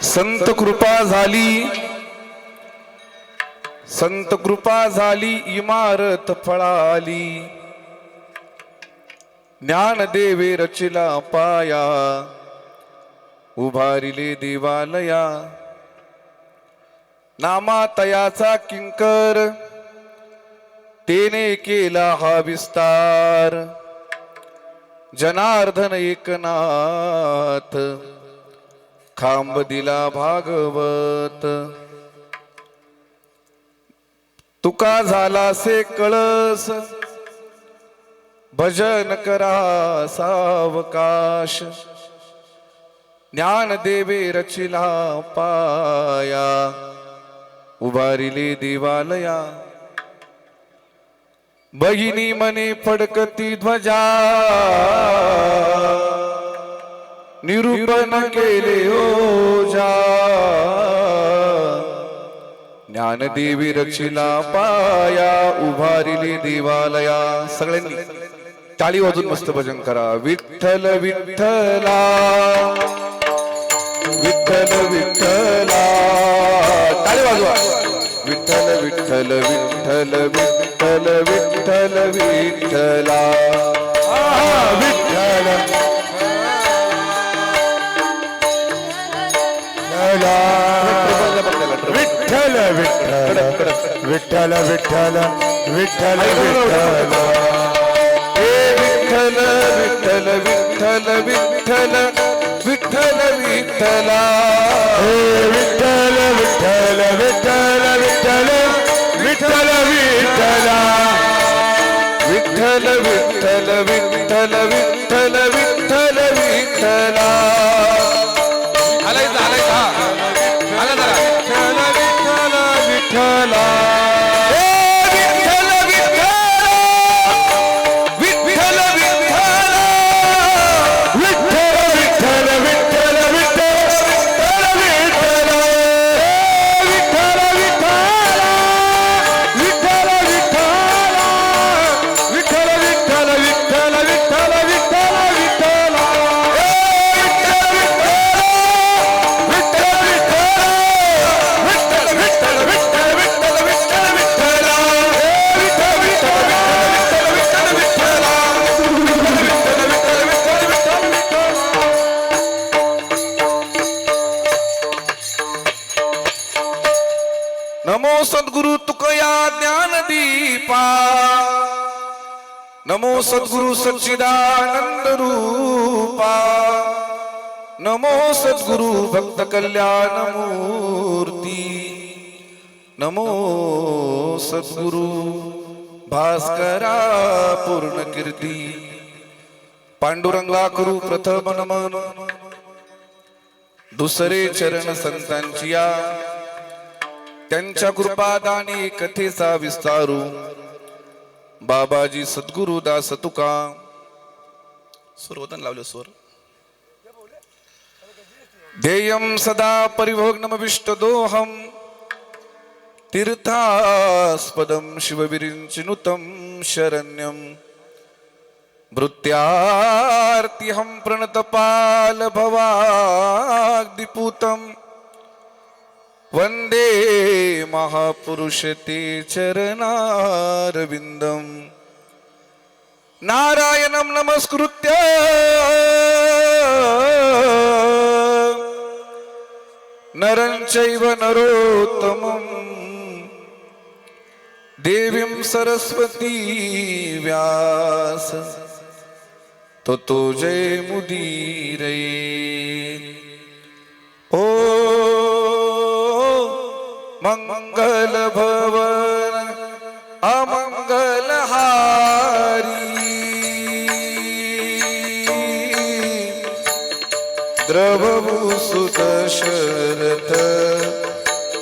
संत कृपा झाली, संत कृपा झाली, इमारत फळाली, ज्ञानदेवे रचिला पाया, उभारिले देवालया, नामातयाचा किंकर, तेने केला हा विस्तार, जनार्दन एकनाथ, खांब दिला भागवत, तुका झाला से कळस, भजन करा सावकाश, ज्ञानदेवे रचिला पाया, उभारिले देवालया, बहिणी मने फडकती ध्वजा, निरूपण केले ओजा, ज्ञानदेवी रचिला पाया, उभारिले देवालया. सगळ्यांनी टाळी वाजून मस्त भजन करा. विठ्ठल विठ्ठला, विठ्ठल विठ्ठला, टाळी वाजवा. विठ्ठल विठ्ठल विठ्ठल विठ्ठल विठ्ठल विठ्ठला, विठ्ठल विठ्ठल विठ्ठल विठ्ठल विठ्ठल विठ्ठल विठ्ठल विठ्ठल विठ्ठल विठ्ठल विठ्ठल विठ्ठला, विठ्ठल विठ्ठल विठ्ठल विठ्ठल विठ्ठल विठ्ठला, विठ्ठल विठ्ठल विठ्ठल विठ्ठल विठ्ठल विठ्ठला. आलाय आलाय हा आला जरा. विठ्ठल विठ्ठला, नमो सद्गुरु तुकया ज्ञानदीपा, नमो सद्गुरु सच्चिदानंद रूपा, नमो सद्गुरु भक्त कल्याण मूर्ती, नमो सद्गुरु भास्करा पूर्ण कीर्ती. पांडुरंगा करू प्रथम नमन, दुसरे चरण संतांची या, त्यांच्या कृपादानी कथेचा विस्तारू. बाबाजी सद्गुरु दास तुका. सुरवतन लावले स्वर. ध्येयं सदा परिभोग्नमविष्टदोहं, तीर्थास्पदं शिवविरिञ्चिनुतं शरण्यं, भृत्यार्तिहं प्रणतपाल भवाग्दिपूतं, वंदे महापुरुष ते चरणारविंदम. नारायणं नमस्कृत्य नरं चैव नरोत्तमं, देवीं सरस्वती व्यास ततो जयमुदीरये. ओ मंगल भवन अमंगल हारी, द्रवभूसु दशरथ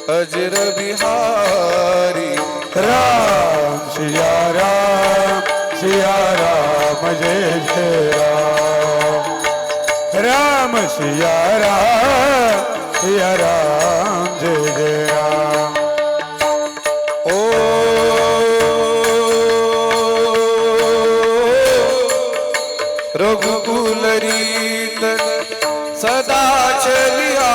अजर बिहारी. राम सिया राम सिया राम जय जय राम, राम सिया राम सिया राम जय जय राम. ओ रघुकुल रीत सदा चलिया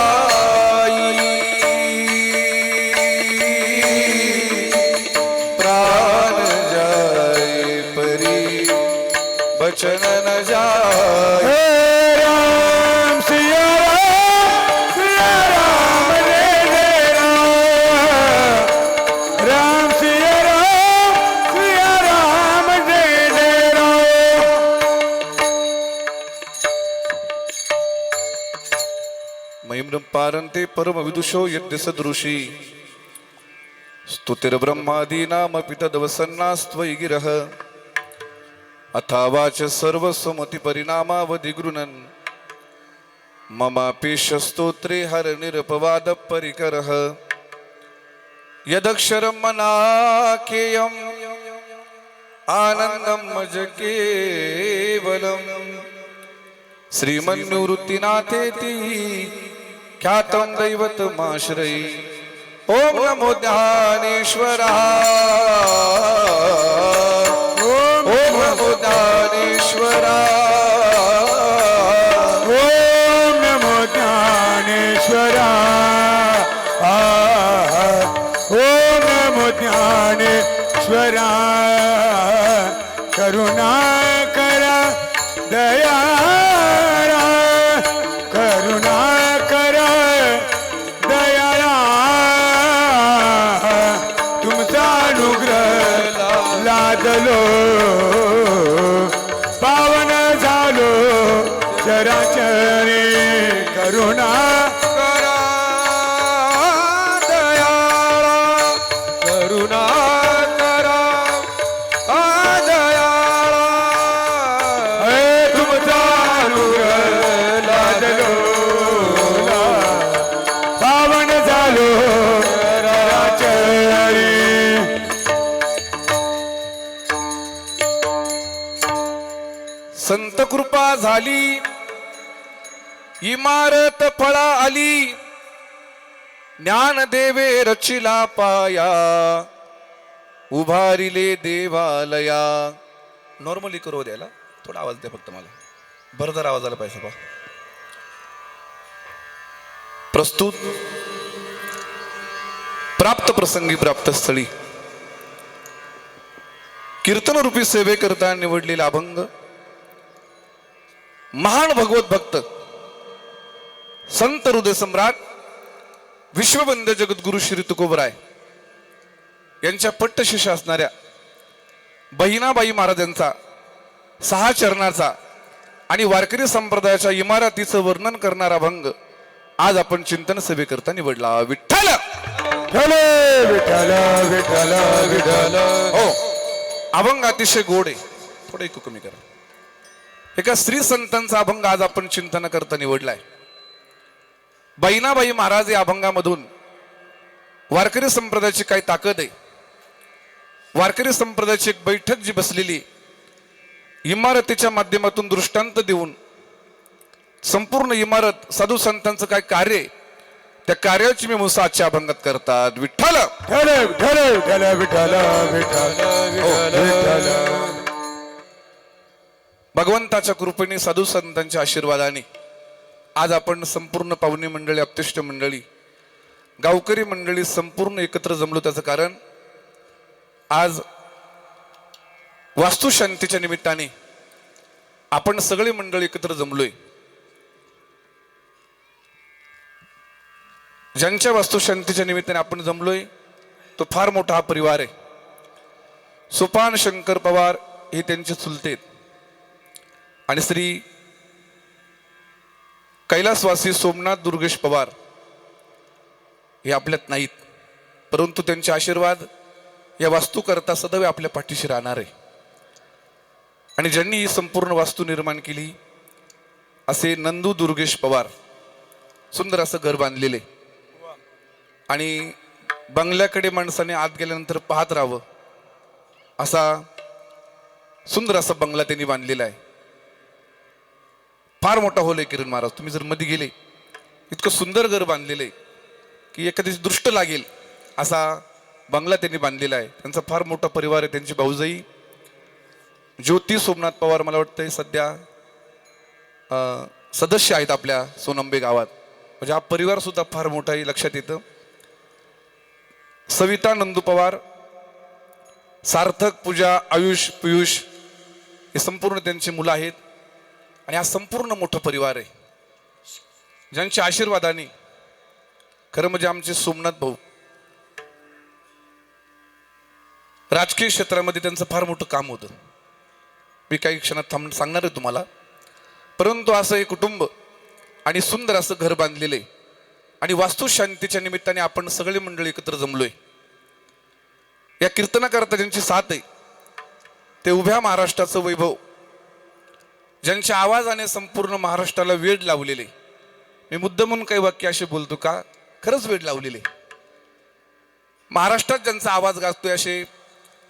पारन्ते परमविदुषो यद्य सदृशी स्तुतिर्ब्रह्मादीनामपि तद्वसन्नास्त्वयि गिरः अथावाच सर्वस्वमतिपरिणामावधि गृह्णन् ममापि स्तोत्रे हरनिरपवादपरिकरः यदक्षरं मनाकेयम् आनन्दं मज केवलम् श्रीमन्निवृत्तिनाथेति ख्यातं दैवतमाश्रये ॐ नमो ज्ञानेश्वराय ॐ नमो ज्ञानेश्वराय ॐ नमो ज्ञानेश्वराय ॐ नमो ज्ञानेश्वराय करुणाकरा दयाळा करुणाकरा दयाळा तुमचा अनुग्रह लादलो पावन झालो चराचरे करुणा करा दयाळा करुणा करा दयाळा तुमचा अनुग्रह लादलो पावन झालो चराचरे संत कृपा झाली इमारत फळा आली ज्ञान देवे रचिला पाया उभारिले देवालया. नॉर्मली करू द्यायला थोडा आवाज द्या फक्त मला बरं आवाज आला पाहिजे बा. प्रस्तुत प्राप्त प्रसंगी प्राप्त स्थळी कीर्तन रूपी सेवे करता निवडलेला अभंग महान भगवत भक्त संत हृदय सम्राट विश्ववंद्य जगद्गुरु श्री तुकोबराय यांच्या पट्टशिष्य असणाऱ्या बहिणाबाई महाराजांचा 6 चरणाचा आणि वारकरी संप्रदायाच्या इमारतीचं वर्णन करणारा अभंग आज आपण चिंतन सभे करता निवडला. विठ्ठल विठ्ठल विठ्ठल विठ्ठल विठ्ठल हो अभंग अतिशय गोड आहे. थोडं ऐकू कमी करा. एका स्त्री संतांचा अभंग आज आपण चिंतन करता निवडलाय. बहिणाबाई महाराज या अभंगामधून वारकरी संप्रदायाची काय ताकद आहे, वारकरी संप्रदायाची एक बैठक जी बसलेली इमारतीच्या माध्यमातून दृष्टांत देऊन संपूर्ण इमारत साधू संतांचं काय कार्य आहे त्या कार्याची मी मुसा आजच्या अभंगात करतात. विठ्ठल विठ्ठल विठ्ठल विठ्ठल विठ्ठल विठ्ठल विठ्ठल भगवंताच्या कृपेने साधू संतांच्या आशीर्वादाने आज आपण संपूर्ण पाहुणे मंडळी अप्तिष्ट मंडळी गावकरी मंडळी संपूर्ण एकत्र जमलो. त्याचं कारण आज वास्तुशांतीच्या निमित्ताने आपण सगळे मंडळी एकत्र जमलोय. ज्यांच्या वास्तुशांतीच्या निमित्ताने आपण जमलोय तो फार मोठा हा परिवार आहे. सोपान शंकर पवार हे त्यांचे चुलते आहेत आणि श्री कैलासवासी सोमनाथ दुर्गेश पवार हे आपल्यात नाहीत, परंतु त्यांचे आशीर्वाद या वास्तूकरता सदैव आपल्या पाठीशी राहणार आहे. आणि ज्यांनी ही संपूर्ण वास्तू निर्माण केली असे नंदू दुर्गेश पवार सुंदर असं घर बांधलेले आणि बंगल्याकडे माणसाने आत गेल्यानंतर पाहत राहावं असा सुंदर असा बंगला त्यांनी बांधलेला आहे. फार मोठा हॉल आहे किरण महाराज. तुम्ही जर मध्ये गेले इतकं सुंदर घर बांधलेलं आहे की एखादी दृष्ट लागेल असा बंगला त्यांनी बांधलेला आहे. त्यांचा फार मोठा परिवार आहे. त्यांची भाऊजाई ज्योती सोमनाथ पवार मला वाटतंय सध्या सदस्य आहेत आपल्या सोनंबे गावात. म्हणजे हा परिवार सुद्धा फार मोठा आहे लक्षात येतं. सविता नंदू पवार, सार्थक, पूजा, आयुष, पियुष हे संपूर्ण त्यांची मुलं आहेत. आणि हा संपूर्ण मोठा परिवार आहे ज्यांच्या आशीर्वादाने खरं म्हणजे आमचे सोमनाथ भाऊ राजकीय क्षेत्रामध्ये त्यांचं फार मोठं काम होतं. मी काही क्षणात सांगणार आहे तुम्हाला. परंतु असं एक कुटुंब आणि सुंदर असं घर बांधलेलं आहे आणि वास्तुशांतीच्या निमित्ताने आपण सगळे मंडळी एकत्र जमलोय. या कीर्तनाकरता ज्यांची साथ आहे ते उभ्या महाराष्ट्राचं वैभव, ज्यांच्या आवाजाने संपूर्ण महाराष्ट्राला वेड लावलेले. मी मुद्दा म्हणून काही वाक्य असे बोलतो का, खरंच वेड लावलेले. महाराष्ट्रात ज्यांचा आवाज गाजतोय असे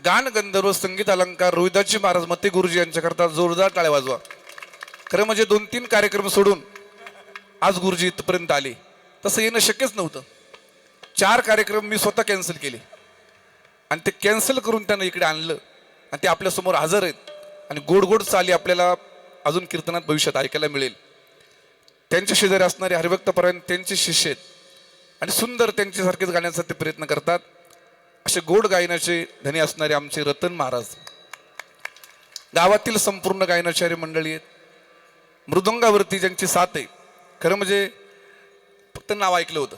गान गंधर्व संगीत अलंकार रोहिदासजी महाराज मते गुरुजी यांच्याकरता जोरदार टाळ्या वाजवा. खरं म्हणजे 2-3 कार्यक्रम सोडून आज गुरुजी इथपर्यंत आले. तसं येणं शक्यच नव्हतं. 4 कार्यक्रम मी स्वतः कॅन्सल केले आणि ते कॅन्सल करून त्यांना इकडे आणलं आणि ते आपल्यासमोर हजर आहेत. आणि गोड गोड चाली आपल्याला अजून कीर्तनात भविष्यात ऐकायला मिळेल. त्यांच्या शेजारी असणारे हरिभक्तपरायण त्यांचे शिष्य आहेत आणि सुंदर त्यांच्यासारखेच गाण्याचा ते प्रयत्न करतात. असे गोड गायनाचे धनी असणारे आमचे रतन महाराज, गावातील संपूर्ण गायनाचार्य मंडळी आहेत. मृदंगावरती ज्यांची साथ आहे, खरं म्हणजे फक्त नाव ऐकलं होतं,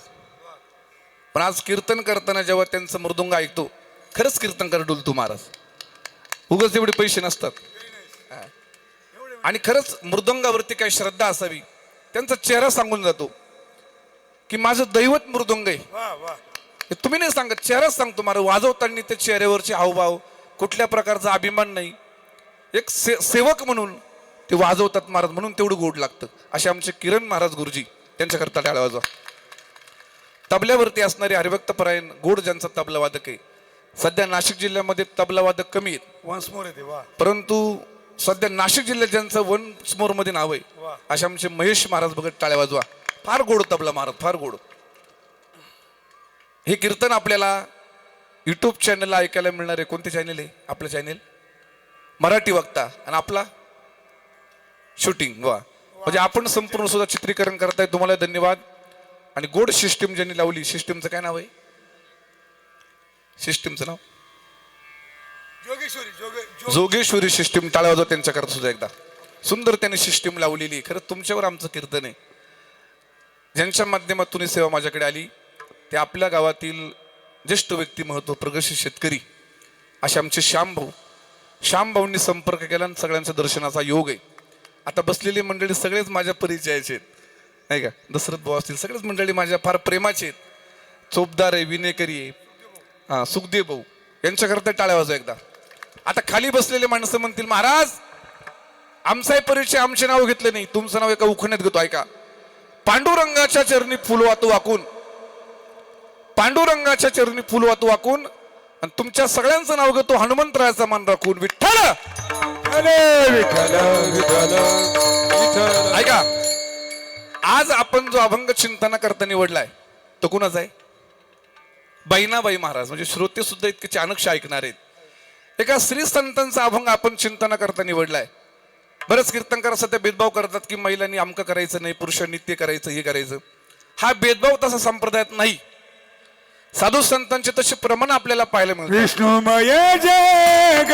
पण आज कीर्तन करताना जेव्हा त्यांचं मृदंग ऐकतो खरंच कीर्तनकार डुलतो महाराज. उगाच एवढे पैसे नसतात. आणि खरंच मृदंगावरती काही श्रद्धा असावी. त्यांचा चेहरा सांगून जातो की माझं दैवत मृदंग आहे. हे तुम्ही नाही सांगत, चेहराच सांगतो महाराज. वाजवताना ते चेहऱ्यावरचे हावभाव, कुठल्या प्रकारचा अभिमान नाही. एक सेवक म्हणून ते वाजवतात महाराज, म्हणून तेवढं गोड लागतं. असे आमचे किरण महाराज गुरुजी, त्यांच्याकरता टाळ्या वाजवा. तबल्यावरती असणारे हरिभक्तपरायण गोड ज्यांचा तबला वादक आहे. सध्या नाशिक जिल्ह्यामध्ये तबला वादक कमी आहेत, परंतु सध्या नाशिक जिल्ह्यात ज्यांचं वन्स मोर मध्ये नाव आहे असे आमचे महेश महाराज बघत टाळ्या वाजवा. फार गोड तबला महाराज, फार गोड. हे कीर्तन आपल्याला युट्यूब चॅनलला ऐकायला मिळणार आहे. कोणते चॅनल आहे आपलं? चॅनल मराठी वक्ता आणि आपला शूटिंग. वा, म्हणजे आपण संपूर्ण सुद्धा चित्रीकरण करताय. तुम्हाला धन्यवाद. आणि गोड सिस्टीम ज्यांनी लावली, सिस्टीमचं काय नाव आहे? सिस्टीमचं नाव जोगेश्वरी सिस्टीम. टाळ्या वाजवा त्यांच्याकरता सुद्धा एकदा. सुंदर त्यांनी सिस्टीम लावलेली. खरं तुमच्यावर आमचं कीर्तन आहे. ज्यांच्या माध्यमातून ही सेवा माझ्याकडे आली ते आपल्या गावातील ज्येष्ठ व्यक्तिमत्व, प्रगतशील शेतकरी असे आमचे श्यामभाऊंनी संपर्क केला आणि सगळ्यांच्या दर्शनाचा योग आहे. आता बसलेली मंडळी सगळेच माझ्या परिचयाचे आहेत, नाही का? दशरथ भाऊ असतील, सगळेच मंडळी माझ्या फार प्रेमाचे आहेत. चोपदार आहे, विनेकरी आहे, सुखदेव भाऊ, यांच्याकरता टाळ्या वाजवा एकदा. आता खाली बसलेले माणसं म्हणतील महाराज आमचाही परिचय, आमचे नाव घेतले नाही, तुमचं नाव एका उखण्यात घेतो. ऐका. पांडुरंगाच्या चरणी फुलवातू वाकून, पांडुरंगाच्या चरणी फुलवातू वाकून, आणि तुमच्या सगळ्यांचं नाव घेतो हनुमंतरायाचा मान राखून. विठ्ठल ऐका. आज आपण जो अभंग चिंतना करता निवडलाय तो कुणाचा आहे? बहिणाबाई महाराज. म्हणजे श्रोते सुद्धा इतके चाणक्य ऐकणार आहेत. एका श्री संतांचा अभंग आपण चिंतना करता निवडलाय. बरेच कीर्तनकार सध्या भेदभाव करतात की महिलांनी अमकं करायचं नाही, पुरुषांनी ते करायचं, हे करायचं. हा भेदभाव तसा संप्रदायात नाही. साधू संतांचे तसे प्रमाण आपल्याला पाहायला मिळतात. विष्णुमय जग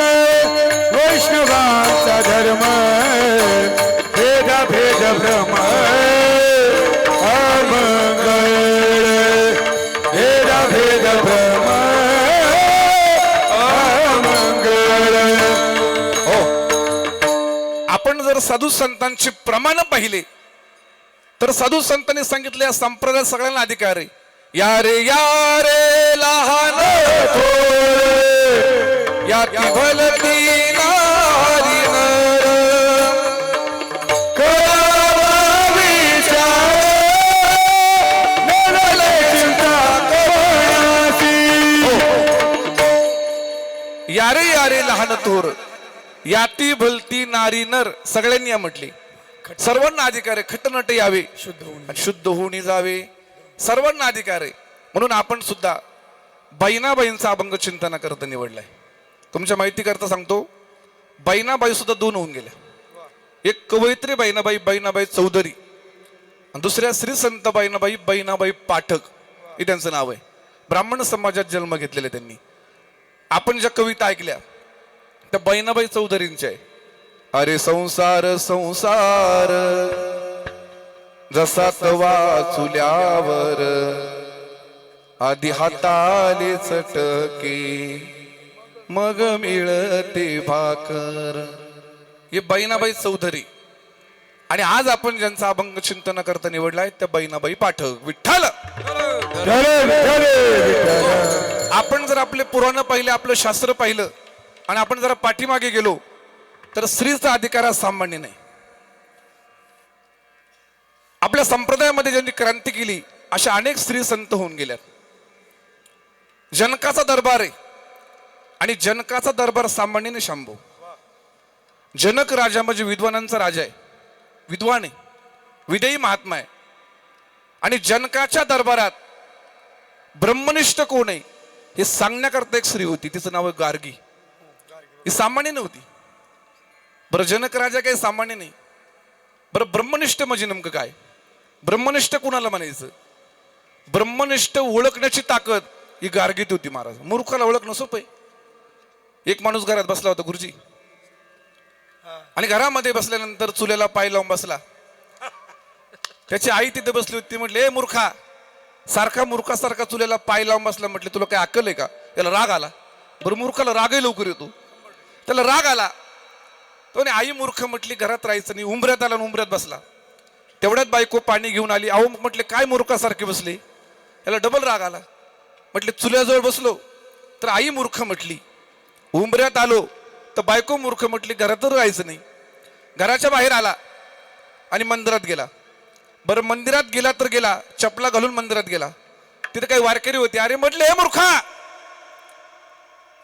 वैष्णवांचा धर्म, भेद भेद भ्रम अमंगळ, भेद भेद भ्रम अमंगळ. हो, आपण जर साधू संतांचे प्रमाण पाहिले तर साधू संतांनी सांगितले या संप्रदायात सगळ्यांना अधिकार आहे. यारे यारे लहान थोर, या भलती नारी नर, करावा विचार नवले चिंता कवयासी. यारे यारे लहान थोर, याती भलती नारी नर, सगळ्यांनी या म्हटली. सर्वांना अधिकार आहे. खटनट यावे, शुद्ध होऊन जावे, सर्वांना अधिकार आहे. म्हणून आपण सुद्धा बहिणाबाईंचा अभंग चिंतना करता निवडलाय. तुमच्या माहिती करता सांगतो, बहिणाबाई सुद्धा 2 होऊन गेल्या. एक कवयित्री बहिणाबाई चौधरी, आणि दुसऱ्या श्री संत बहिणाबाई पाठक, हे त्यांचं नाव आहे. ब्राह्मण समाजात जन्म घेतलेला त्यांनी. आपण ज्या कविता ऐकल्या त्या बहिणाबाई चौधरींच्या आहे. अरे संसार संसार जसा तवा चुल्यावर, आधी हाताले चटके मग मिळते भाकर. हे बहिणाबाई चौधरी. आणि आज आपण ज्यांचा अभंग चिंतन करता निवडलाय त्या बहिणाबाई पाठक. विठ्ठल. आपण जर आपले पुराण पाहिले, आपलं शास्त्र पाहिलं आणि आपण जरा पाठीमागे गेलो तर स्त्रीचा अधिकार हा सामान्य नाही. आपल्या संप्रदायामध्ये ज्यांनी क्रांती केली अशा अनेक स्त्री संत होऊन गेल्यात. जनकाचा दरबार आहे आणि जनकाचा दरबार सामान्य नाही. शांभो, जनक राजा म्हणजे विद्वानांचा राजा आहे, विद्वान आहे, विदेयी महात्मा आहे. आणि जनकाच्या दरबारात ब्रह्मनिष्ठ कोण आहे हे सांगण्याकरता एक स्त्री होती, तिचं नाव आहे गार्गी. ही सामान्य नव्हती. बरं, जनक राजा काही सामान्य नाही. बरं, ब्रह्मनिष्ठ म्हणजे नेमकं काय? ब्रह्मनिष्ठ कुणाला म्हणायचं? ब्रह्मनिष्ठ ओळखण्याची ताकद ही गार्गीत होती महाराज. मूर्खाला ओळखणं सोपं आहे. एक माणूस घरात बसला होता गुरुजी, आणि घरामध्ये बसल्यानंतर चुल्याला पाय लावून बसला. त्याची आई तिथे बसली होती. म्हटले, ए मूर्खा, सारखा मूर्खासारखा चुल्याला पाय लावून बसला. म्हटले, तुला काय अक्कल आहे का? त्याला राग आला. बरं, मूर्खाला रागही लवकर येतो. त्याला राग आला. तो आई मूर्ख म्हटली, घरात राहायचं नाही. उंबऱ्यात आला, उंबऱ्यात बसला. तेवढ्यात बायको पाणी घेऊन आली. अहो म्हटले, काय मूर्खासारखे बसले? याला डबल राग आला. म्हटले, चुल्याजवळ बसलो तर आई मूर्ख म्हटली, उंबऱ्यात आलो तर बायको मूर्ख म्हटली, घरातच राहायचं नाही. घराच्या बाहेर आला आणि मंदिरात गेला. बरं, मंदिरात गेला तर गेला, चपला घालून मंदिरात गेला. तिथे काही वारकरी होते. अरे म्हटले, हे मूर्खा,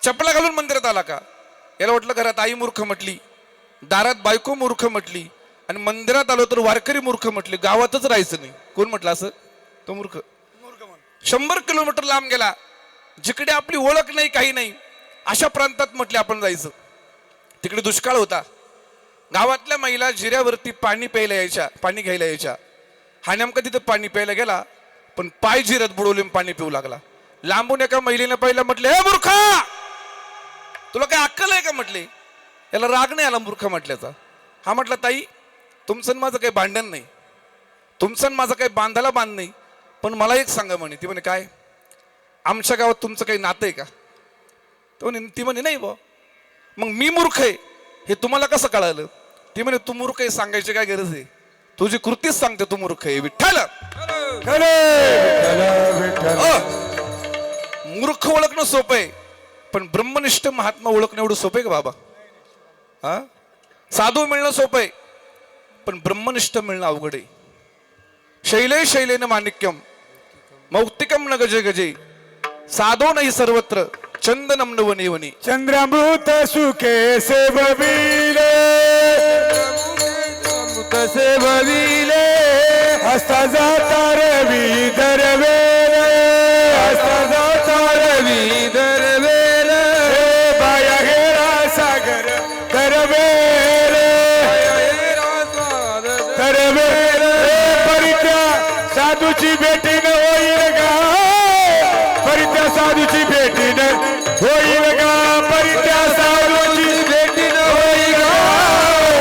चपला घालून मंदिरात आला का? याला वाटलं घरात आई मूर्ख म्हटली, दारात बायको मूर्ख म्हटली आणि मंदिरात आलो तर वारकरी मूर्ख म्हटले, गावातच राहायचं नाही. कोण म्हटलं असं? तो मूर्ख. 100 किलोमीटर लांब गेला, जिकडे आपली ओळख नाही, काही नाही, अशा प्रांतात म्हटले आपण जायचं. तिकडे दुष्काळ होता. गावातल्या महिला जिऱ्यावरती पाणी प्यायला यायच्या, पाणी घ्यायला यायच्या. हा नेमका तिथे पाणी प्यायला गेला, पण पाय जिऱ्यात बुडवले पाणी पिऊ लागला. लांबून एका महिलेने पाहिलं. म्हटले, हे मूर्खा, तुला काय अक्कल आहे का? म्हटले. याला राग नाही आला मूर्ख म्हटल्याचा. हा म्हटला, ताई, तुमचं माझं काही भांडण नाही, तुमचं माझं काही बांधायला बांध नाही, पण मला एक सांगा म्हणे. ती म्हणे, काय? आमच्या गावात तुमचं काही नातं आहे का? ती म्हणे, नाही बा. मग मी मूर्ख आहे हे तुम्हाला कसं कळालं? ती म्हणे, तू मूर्ख आहे सांगायची काय गरज आहे? तुझी कृतीच सांगते तू मूर्ख आहे. विठ्ठल. मूर्ख ओळखणं सोपं आहे, पण ब्रह्मनिष्ठ महात्मा ओळखणं एवढं सोपं आहे का बाबा? हा, साधू मिळणं सोपं आहे, पण ब्रह्मनिष्ठ मिळणं अवघड आहे. शैले शैलेन माणिक्यम मौक्तिकम न गजे गजे साधो नाही सर्वत्र चंदनम न वनी वनी. चंद्रामृत सुखे सेवविले, सेवविले, हस्ता जाता रवी दरवेले, हस्ता जाता रवी दरवेले, बाया घेरा सागर दरवेले, दरवेले. परित्या साधूची भेटी न होईल का? परित्या साधूची भेटी न होईल का? परित्या साधूची भेटी न होईल का?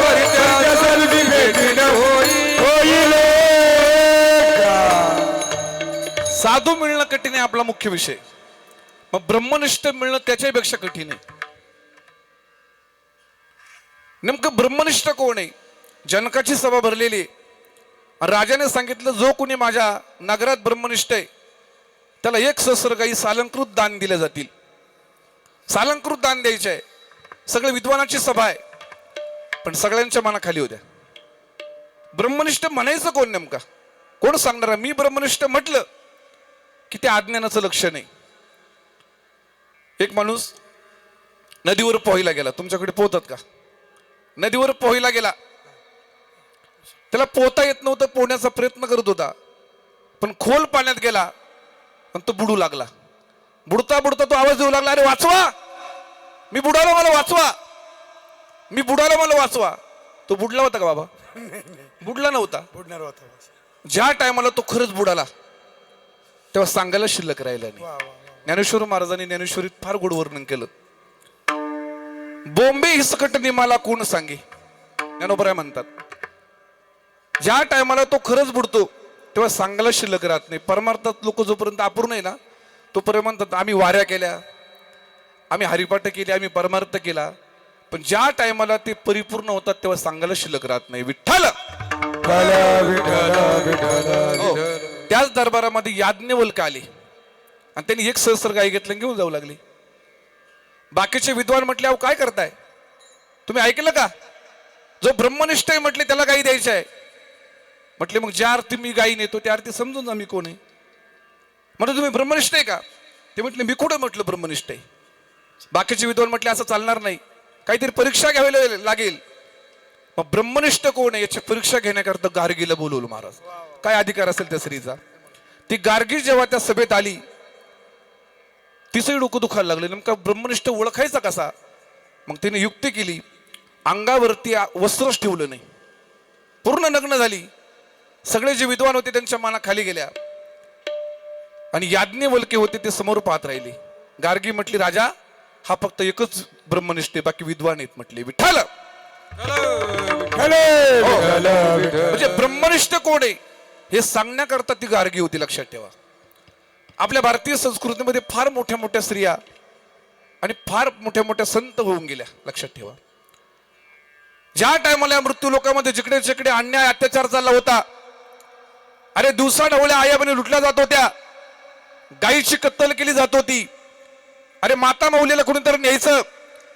परित्या साधूची भेटी न होईल का? साधू मिळणं कठीण आहे आपला मुख्य विषय. मग ब्रह्मनिष्ठ मिळणं त्याच्यापेक्षा कठीण आहे. नेमकं ब्रह्मनिष्ठ कोण आहे? जनकाची सभा भरलेली. राजाने सांगितलं, जो कोणी माझ्या नगरात ब्रह्मनिष्ठ आहे त्याला 1 सहस्र गाई सालंकृत दान दिले जातील. सालंकृत दान द्यायचे आहे. सगळे विद्वानाची सभा आहे, पण सगळ्यांच्या मनाखाली होत्या. ब्रह्मनिष्ठ म्हणायचं कोण नेमका? कोण सांगणार? मी ब्रह्मनिष्ठ म्हटलं की ते अज्ञानाचं लक्षण आहे. एक माणूस नदीवर पोहायला गेला. तुमच्याकडे पोहतात का? नदीवर पोहायला गेला. त्याला पोहता येत नव्हतं, पोहण्याचा प्रयत्न करत होता, पण खोल पाण्यात गेला आणि तो बुडू लागला. बुडता बुडता तो आवाज देऊ लागला, अरे वाचवा, मी बुडालो, मला वाचवा, मी बुडालो, मला वाचवा. तो बुडला होता का बाबा? बुडला नव्हता. बुडणार होता. ज्या टायमाला तो खरंच बुडाला तेव्हा सांगायला शिल्लक राहिला नाही. ज्ञानेश्वर महाराजांनी ज्ञानेश्वरीत फार गोड वर्णन केलं. बोंबे हिसकट निमाला कोण सांगे, ज्ञानोबराय म्हणतात. ज्या टायमाला तो खरंच बुडतो तेव्हा सांगायला शिल्लक राहत नाही. परमार्थात लोक जोपर्यंत अपूर्ण आहे ना, तोपर्यंत म्हणतात आम्ही वाऱ्या केल्या, आम्ही हरिपाठ केली, आम्ही परमार्थ केला. पण ज्या टायमाला ते परिपूर्ण होतात तेव्हा सांगायला शिल्लक राहत नाही. विठ्ठल. विठ्ठल विठ्ठल विठ्ठल हो. त्याच दरबारामध्ये याज्ञवल्क आले आणि त्यांनी एक सहस्र गाई घेतलं आणि घेऊन जाऊ लागली. बाकीचे विद्वान म्हटले, अहो काय करताय तुम्ही, ऐकलं का? जो ब्रह्मनिष्ठ आहे म्हटले त्याला गाई द्यायची आहे. म्हटले मग ज्या अर्थी मी गाई नेतो त्या अर्थी समजून जा मी कोण आहे. म्हटलं तुम्ही ब्रह्मनिष्ठ आहे का? ते म्हटले मी कुठं म्हटलं ब्रह्मनिष्ठ आहे. बाकीचे विद्वान म्हटले असं चालणार नाही, काहीतरी परीक्षा घ्यावी लागेल. मग ब्रह्मनिष्ठ कोण आहे याची परीक्षा घेण्याकरता गार्गीला बोलवलं महाराज. काय अधिकार असेल त्या स्त्रीचा. ती गार्गी जेव्हा त्या सभेत आली तिचंही डोकं दुखायला लागलं, नेमका ब्रह्मनिष्ठ ओळखायचा कसा. मग तिने युक्ती केली, अंगावरती वस्त्रच ठेवलं नाही, पूर्ण नग्न झाली. सगळे जे विद्वान होते त्यांच्या माना खाली गेल्या आणि याज्ञवल्के होते ते समोर पाहत राहिले. गार्गी म्हटली, राजा हा फक्त एकच ब्रह्मनिष्ठ, बाकी विद्वान आहेत. म्हटले विठ्ठल म्हणजे ब्रह्मनिष्ठ कोण आहे हे सांगण्याकरता ती गार्गी होती. लक्षात ठेवा, आपल्या भारतीय संस्कृतीमध्ये फार मोठ्या मोठ्या स्त्रिया आणि फार मोठ्या मोठ्या संत होऊन गेल्या. लक्षात ठेवा, ज्या टायमाला मृत्यू लोकांमध्ये जिकडे जिकडे अन्याय अत्याचार चालला होता, अरे दिवसा ढवळ्या आयाबाने लुटल्या जात होत्या, गायीची कत्तल केली जात होती, अरे माता माऊलीला कोणीतरी न्यायचं,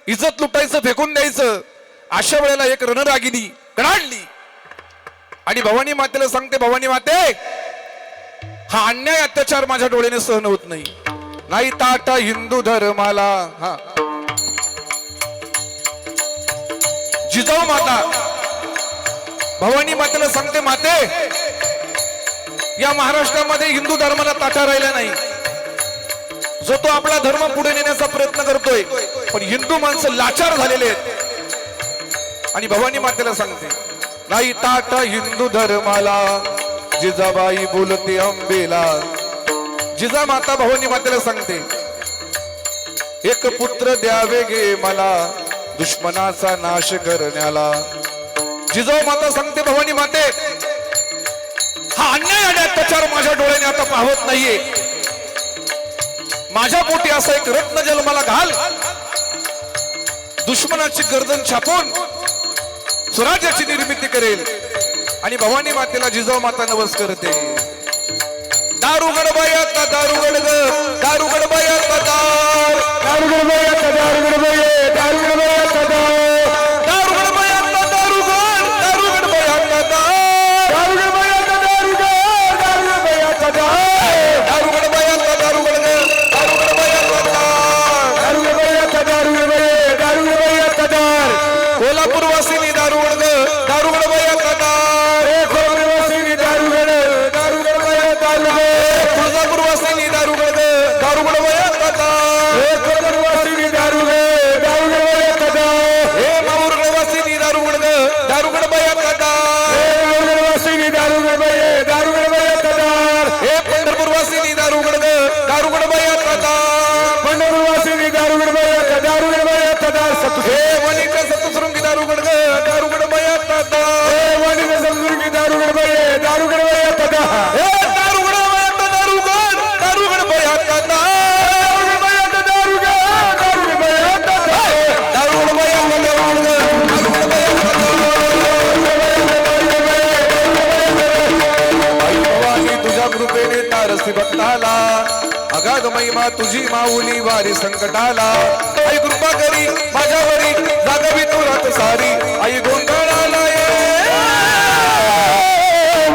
इज्जत लुटायचं, फेकून द्यायचं. अशा वेळेला एक रणरागिनी कडाडली आणि भवानी मातेला सांगते, भवानी माते हा अन्याय अत्याचार माझ्या डोळ्याने सहन होत नाही, नाही ताटा हिंदू धर्माला. हा जिजाऊ माता भवानी मातेला सांगते, माते या महाराष्ट्रामध्ये हिंदू धर्माला ताटा राहिला नाही. जो तो आपला धर्म पुढे नेण्याचा प्रयत्न करतोय, पण हिंदू माणसं लाचार झालेले आहेत. आणि भवानी मातेला सांगते, नाही ताटा हिंदू धर्माला, जिजाबाई बोलते अंबेला. जिजा माता भवानी मातेला सांगते, एक पुत्र द्यावे गे मला, दुश्मनाचा नाश करण्याला. जिजाऊ माता सांगते, भवानी माते हा अन्याय आणि अत्याचार माझ्या डोळ्याने आता पाहत नाहीये, माझ्या पोटी असा एक रत्न जन्माला घाल, दुश्मनाची गर्दन छापून स्वराज्याची निर्मिती करेल. आणि भवानी मातेला जिजाऊ माता नवस करते, दारुगड बायाचा दारुगड ग, दारुगड बायाचा दार, दारुगड बायाचा दारुगड बाये, दारुगड बायाचा दार, दारुगड बायाचा दारुगड, दारुगड बायाचा दार, दारुगड बायाचा दारुगड, दारुगड बायाचा दार, दारुगड बायाचा दारुगड ग, दारुगड बायाचा दार, दारुगड बायाचा दारुगड बाये, दारुगड बायाचा दार. कोल्हापूर वासिनी दारुगड ग, दारुगड बायाचा दार, कोल्हापूरवासिनी दारुगड, दारुगड बाया दारुगड, तुळजापूर वासिनी दारुगड ग, दारुगड बायाचा दार, कोल्हापूरवासिनी दारुगड, दारुगड बायाचा दार, हे माहूरगड वासिनी दारुगड ग, दारुगड बायाचा दार, कोल्हापूरवासिनी दारुगड बाये, दारुगड बायाचा दार, हे पंढरपूर वासिनी दारुगड ग, दारुगड बायाचा दार, पंढरपूरवासिनी दारुगड बायाचा, दारुगड बायाचा दार. हे वणीच्या सप्तशृंगी दारुगड ग, दारुगड बायाचा दार, हे वाणीच्या समजुर्गी दारुगड बाये, दारुगड बायाचा दार, हे दारुगड बायाचा दारुगड, दारुगड बायाचा दार, दारुगड बायाचा दारुगड, दारुगड बायाचा दार, दारुगड बायाचा दारुगड ग, दारुगड बायाचा दार. आई भवानी तुझ्या कृपेने तारसी भक्ताला, अगाध महिमा तुझी माऊली वारी संकटाला. आई कृपा करी माझ्यावरी, जागवी तू रात सारी. आई गोंधळाला ये,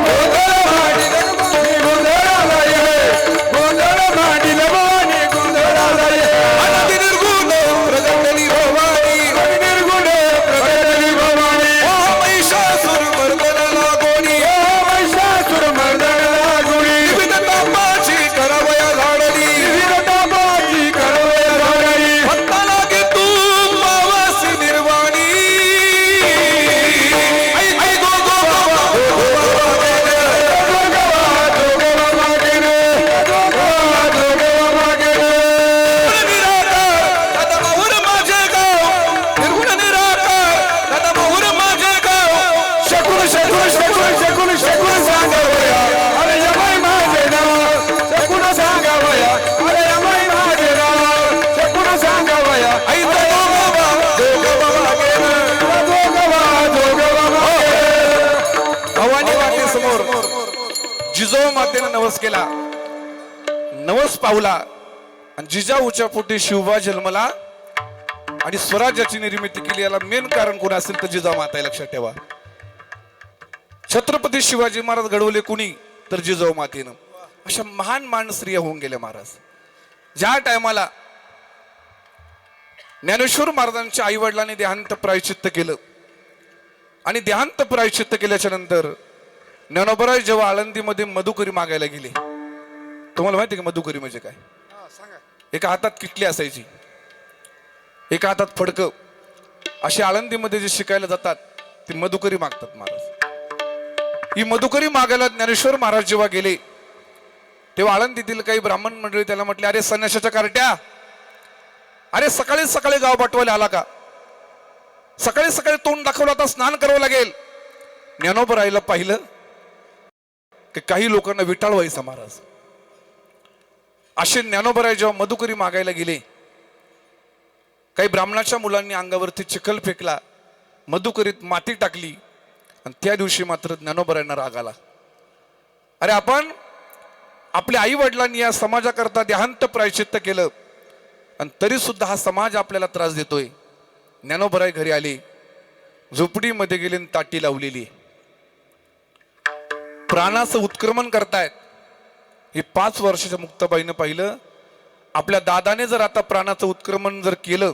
गोंधळ मांडील भवानी गोंधळाला ये, गोंधळ मांडील भवानी गोंधळाला ये, अनादि निर्गुण प्रगटली भवानी, निर्गुण प्रगटली भवानी, ओ महिषासुर मर्दनाला गोडी, ओ महिषासुर मर्दनाला गोडी, विविध तापाची करावया झाडली, वीरतापाची करवया झाडली, भक्ताला घे तू पावसी निर्वाणी. मातेनं नवस केला, नवस पावला आणि जिजाऊच्या पोटी शिवबा जन्मला आणि स्वराज्याची निर्मिती केली. याला मेन कारण कोण असेल तर जिजाऊ माता आहे, लक्षात ठेवा. छत्रपती शिवाजी महाराज घडवले कुणी तर जिजाऊ मातेनं. अशा महान महान स्त्रिया होऊन गेल्या महाराज. ज्या टायमाला ज्ञानेश्वर महाराजांच्या आई वडिलांनी देहांत प्रायश्चित्त केलं आणि देहांत प्रायश्चित्त केल्याच्या नंतर ज्ञानोबराय जेव्हा आळंदीमध्ये मधुकरी मागायला गेले. तुम्हाला माहिती आहे का मधुकरी म्हणजे काय? एका हातात किटली असायची, एका हातात फडकं. असे आळंदीमध्ये जे शिकायला जातात ते मधुकरी मागतात महाराज. ही मधुकरी मागायला ज्ञानेश्वर महाराज जेव्हा गेले तेव्हा आळंदीतील काही ब्राह्मण मंडळी त्याला म्हटले, अरे संन्याशाच्या कार्ट्या, अरे सकाळी सकाळी गाव पाठवायला आला का? सकाळी सकाळी तोंड दाखवलं आता स्नान करावं लागेल. ज्ञानोबरायला पाहिलं की काही लोकांना विटाळ व्हायचा महाराज. असे ज्ञानोबराय जेव्हा मधुकरी मागायला गेले, काही ब्राह्मणाच्या मुलांनी अंगावरती चिखल फेकला, मधुकरीत माती टाकली आणि त्या दिवशी मात्र ज्ञानोबरायांना राग आला. अरे आपण आपल्या आई वडिलांनी या समाजाकरता देहांत प्रायश्चित्त केलं आणि तरी सुद्धा हा समाज आपल्याला त्रास देतोय. ज्ञानोबराय घरी आले, झोपडीमध्ये गेले, ताटी लावलेली, प्राणाचं उत्क्रमण करतायत. हे 5 वर्षाच्या मुक्ताबाईनं पाहिलं. आपल्या दादाने जर आता प्राणाचं उत्क्रमण जर केलं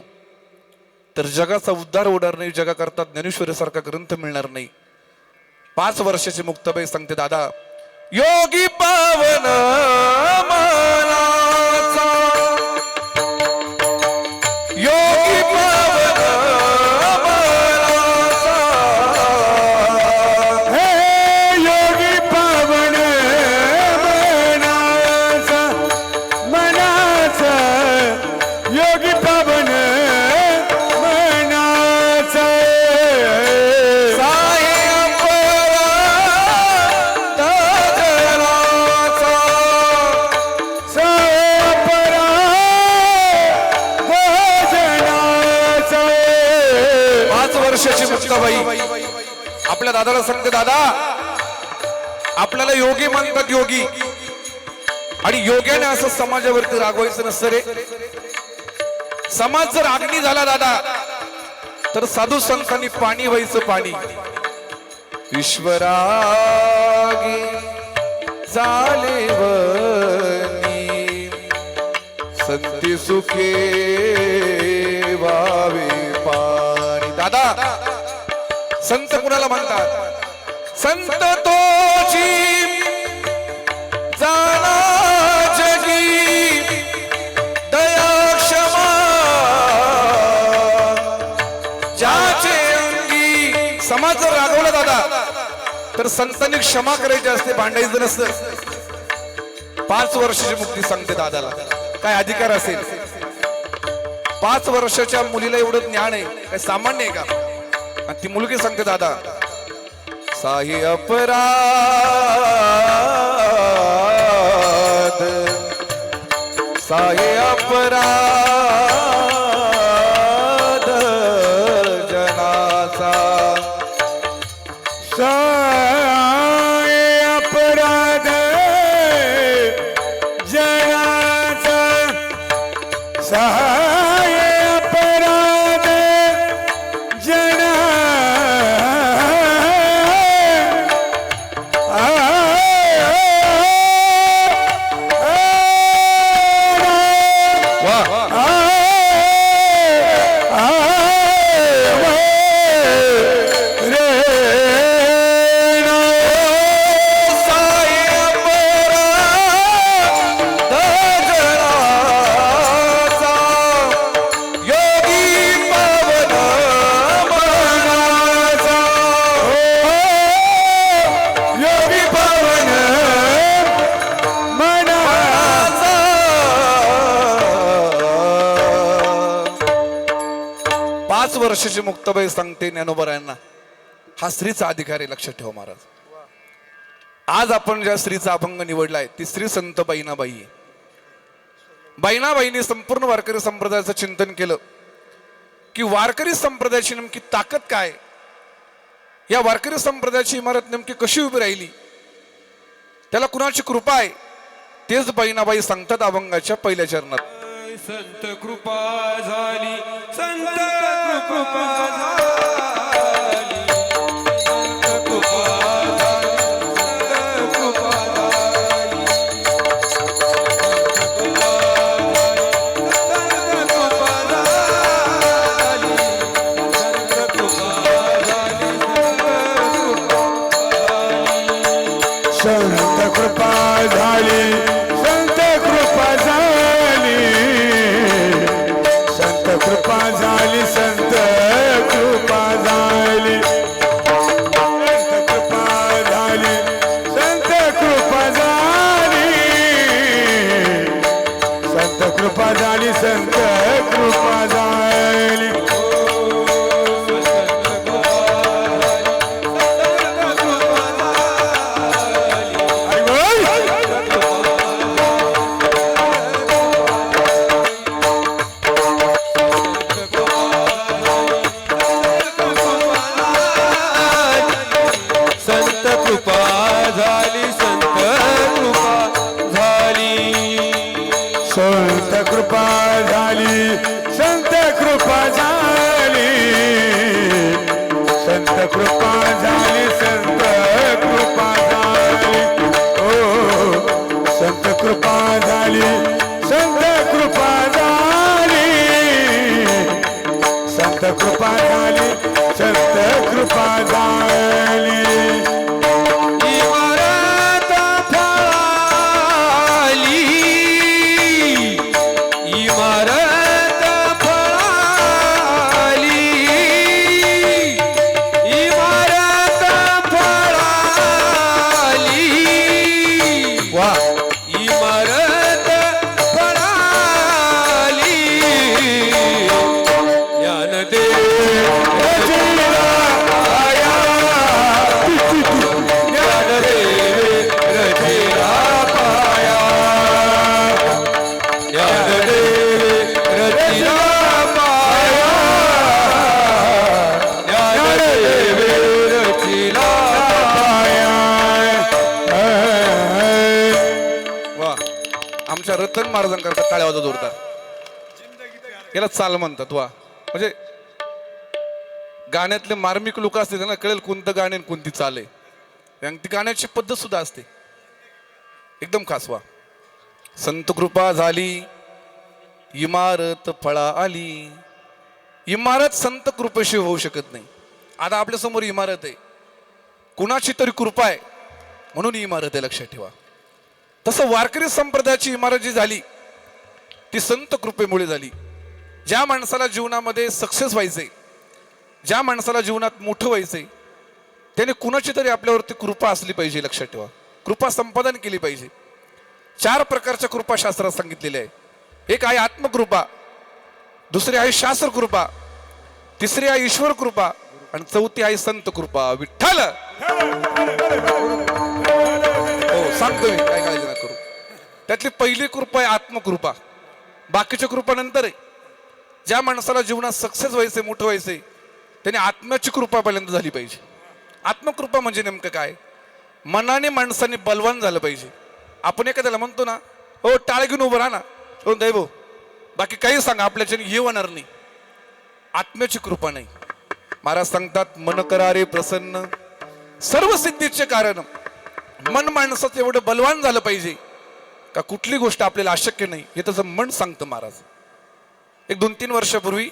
तर जगाचा उद्धार होणार नाही, जगाकरता ज्ञानेश्वरीसारखा ग्रंथ मिळणार नाही. 5 वर्षाची मुक्ताबाई सांगते, दादा योगी पावन मनाचा, योगी पावन मनाचा, हे योगी पावन मनाचा, मनाचा योगी पावन मनाचा. मुक्ताबाई आपल्या दादाला सांगते, दादा आपल्याला योगी म्हणतात, योगी, आणि योग्याने असं समाजावरती रागवायचं नसतं रे. समाज जर अग्नी झाला दादा तर साधू संतांनी पाणी व्हायचं, पाणी. ईश्वरागी झाले वनी, संती सुखे वावे पाणी. दादा संत कुणाला म्हणतात? संत तोची जाणा जगी दया क्षमा, ज्याचे अंगी. समाज जर रागवला दादा तर संतांनी क्षमा करायची असते, भांडायचं नसतं. 5 वर्षाची मुक्ती सांगते दादाला. काय अधिकार असेल? 5 वर्षाच्या मुलीला एवढं ज्ञान आहे, काय सामान्य आहे का? आणि ती मुलगी सांगते, दादा साही अपराध, साही अपराध जनाचा, साही अपराध जनाचा, साही अपराध जना. वर्षाची मुक्ताबाई सांगते ज्ञानोबरायांना, हा स्त्रीचा अधिकार आहे, लक्षात ठेवा महाराज. आज आपण ज्या स्त्रीचा अभंग निवडलाय ती स्त्री संत बाईनाबाई आहे. बाईनाबाईंनी संपूर्ण वारकरी संप्रदायाचं चिंतन केलं की वारकरी संप्रदायाची नेमकी ताकद काय, या वारकरी संप्रदायाची इमारत नेमकी कशी उभी राहिली. त्याला कुणाची कृपा आहे तेच बहिणाबाई सांगतात अभंगाच्या पहिल्या चरणात. संत कृपा झाली, संत कृपा झाली, संत कृपा झाली, संत कृपा झाली, संत कृपा झाली, संत कृपा झाली, संत कृपा झाली, संत कृपा झाली, संत कृपा झाली, संत कृपा झाली, संत कृपा झाली, संत कृपा झाली, संत कृपा झाली, संत कृपा झाली. संत कृपा झाली, संत कृपा झाली, संत कृपा झाली, संत कृपा झाली, संत कृपा झाली, संत कृपा झाली, ओ संत कृपा झाली, संत कृपा झाली, संत कृपा झाली, संत कृपा झाली. इमारत फळाली, इमारत फळाली, इमारत फळाली, वा इमारत फळाली, ज्ञानदेव रचिला पाया, ज्ञानदेव रचिला पाया, ज्ञानदेव रचिला पाया. वा आमच्या रतन महाराजांकरता टाळ्या वाजवत जोरदार. याला चाल म्हणतात. वा म्हणजे गाण्यातले मार्मिक लोक असते त्यांना कळेल कोणतं गाणे आणि कोणती चाल आहे. आणि ती गाण्याची पद्धत सुद्धा असते एकदम खास. वा संत कृपा झाली, इमारत फळा आली. इमारत संत कृपेशिवाय होऊ शकत नाही. आता आपल्या समोर इमारत आहे, कुणाची तरी कृपा आहे म्हणून ही इमारत आहे, लक्षात ठेवा. तसं वारकरी संप्रदायाची इमारत जी झाली ती संत कृपेमुळे झाली. ज्या माणसाला जीवनामध्ये सक्सेस व्हायचंय, ज्या माणसाला जीवनात मोठं व्हायचंय, त्याने कुणाची तरी आपल्यावरती कृपा असली पाहिजे. लक्षात ठेवा, कृपा संपादन केली पाहिजे. 4 प्रकारच्या कृपा शास्त्रात सांगितलेल्या आहे. एक आहे आत्मकृपा, दुसरी आहे शास्त्र कृपा, तिसरी आहे ईश्वर कृपा आणि चौथी आहे संत कृपा. विठ्ठल हो सांगतो मी, काय काळजी नका करू. त्यातली पहिली कृपा आहे आत्मकृपा, बाकीच्या कृपा नंतर आहे. ज्या माणसाला जीवनात सक्सेस व्हायचंय, मोठं व्हायचंय, त्याने आत्म्याची कृपा पहिल्यांदा झाली पाहिजे. आत्मकृपा म्हणजे नेमकं काय? मनाने माणसाने बलवान झालं पाहिजे. आपण एखाद्याला म्हणतो ना, हो टाळ घेऊन उभं राहा ना, हो दैव बाकी काही सांगा, आपल्याच्याने हे होणार नाही. आत्म्याची कृपा नाही. महाराज सांगतात, मन करारे प्रसन्न सर्व सिद्धीचे कारण. मन माणसाचं एवढं बलवान झालं पाहिजे का कुठली गोष्ट आपल्याला अशक्य नाही हे त्याचं मन सांगतं महाराज. एक 2-3 वर्षापूर्वी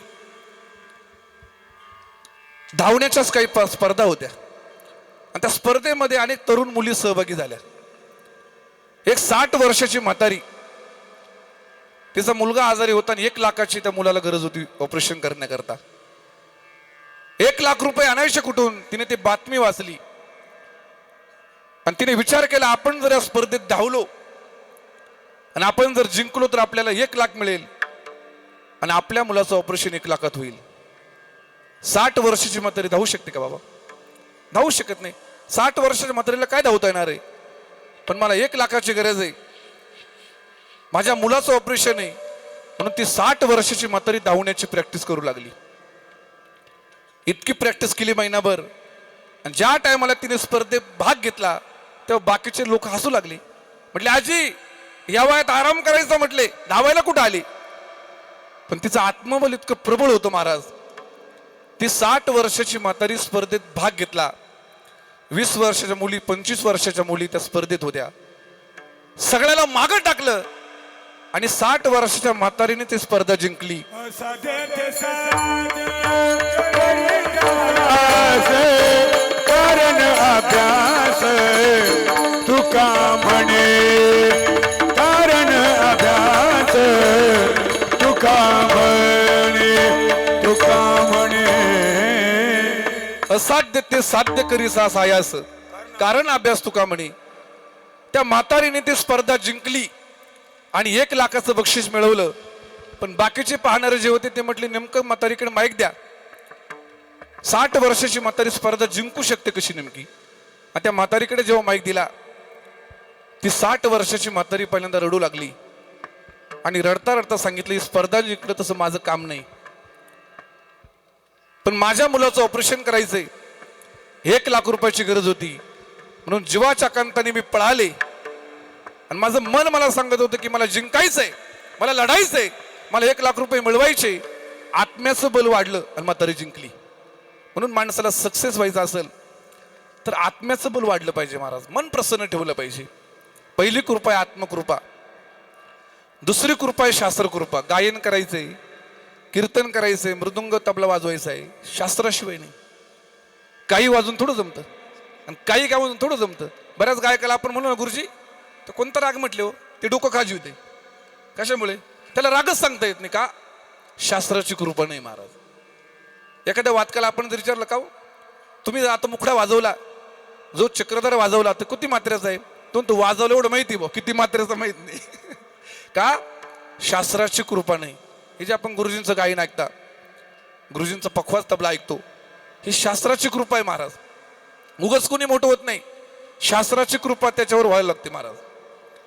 धावण्याच्याच काही स्पर्धा होत्या आणि त्या स्पर्धेमध्ये अनेक तरुण मुली सहभागी झाल्या. एक 60 वर्षाची म्हातारी, तिचा मुलगा आजारी होता आणि 1 लाखाची त्या मुलाला गरज होती ऑपरेशन करण्याकरता. 1 लाख रुपये आणायचे कुठून? तिने ती बातमी वाचली आणि तिने विचार केला, आपण जर या स्पर्धेत धावलो आणि आपण जर जिंकलो तर आपल्याला 1 लाख मिळेल आणि आपल्या मुलाचं ऑपरेशन 1 लाखात होईल. 60 वर्षाची म्हातारी धावू शकते का बाबा? धावू शकत नाही. 60 वर्षाच्या म्हातारीला काय धावता येणार आहे? पण मला 1 लाखाची गरज आहे, माझ्या मुलाचं ऑपरेशन आहे, म्हणून ती 60 वर्षाची म्हातारी धावण्याची प्रॅक्टिस करू लागली. इतकी प्रॅक्टिस केली महिनाभर आणि ज्या टायमाला तिने स्पर्धेत भाग घेतला तेव्हा बाकीचे लोक हसू लागले. म्हटले आजी या वयात आराम करायचा, म्हटले धावायला कुठं आली. पण तिचं आत्मबल इतकं प्रबळ होतं महाराज. ती 60 वर्षाची म्हातारी स्पर्धेत भाग घेतला. 20 वर्षाच्या मुली 25 वर्षाच्या मुली त्या स्पर्धेत होत्या. सगळ्याला मागं टाकलं आणि 60 वर्षाच्या म्हातारीने ती स्पर्धा जिंकली. कारण अभ्यास तुका म्हणे, कारण अभ्यास तुका म्हणे, तुका म्हणे. असाध्य ते साध्य करीसा सायास, कारण अभ्यास तुका म्हणे. त्या म्हातारीने ती स्पर्धा जिंकली आणि 1 लाखाचं बक्षीस मिळवलं. पण बाकीचे पाहणारे जे होते ते म्हटले नेमकं म्हातारीकडे माईक द्या. 60 वर्षाची म्हातारी स्पर्धा जिंकू शकते कशी नेमकी. आणि त्या म्हातारीकडे जेव्हा माईक दिला, ती 60 वर्षाची म्हातारी पहिल्यांदा रडू लागली आणि रडता रडता सांगितलं, ही स्पर्धा जिंकलं तसं माझं काम नाही, पण माझ्या मुलाचं ऑपरेशन करायचंय, 1 लाख रुपयाची गरज होती, म्हणून जीवाच्या कांताने मी पळाले आणि माझं मन मला सांगत होतं की मला जिंकायचंय, मला लढायचंय, मला 1 लाख रुपये मिळवायचे. आत्म्याचं बल वाढलं आणि म्हातारी जिंकली. म्हणून माणसाला सक्सेस व्हायचं असेल तर आत्म्याचं बल वाढलं पाहिजे महाराज. मन प्रसन्न ठेवलं पाहिजे. पहिली कृपा आहे आत्मकृपा. दुसरी कृपा आहे शास्त्रकृपा. गायन करायचंय, कीर्तन करायचंय, मृदुंग तबला वाजवायचा आहे, शास्त्राशिवाय नाही. काही वाजून थोडं जमतं आणि काही काय वाजून थोडं जमतं. बऱ्याच गायकाला आपण म्हणू ना गुरुजी तर कोणता राग म्हटले हो, ते डोकं खाजी होते. कशामुळे? त्याला रागच सांगता येत नाही. का? शास्त्राची कृपा नाही महाराज. एखाद्या वादकाला आपण जर विचारलं का तुम्ही आता मुखडा वाजवला, जो चक्रधार वाजवला तो किती मात्रेचा आहे, तो वाजवला एवढं माहिती बा, किती मात्रेचा माहित नाही. का? शास्त्राची कृपा नाही. हे जे आपण गुरुजींचं गायन ऐकता, गुरुजींचा पखवाज तबला ऐकतो, ही शास्त्राची कृपा आहे महाराज. उगाच कोणी मोठं होत नाही. शास्त्राची कृपा त्याच्यावर व्हायला लागते महाराज.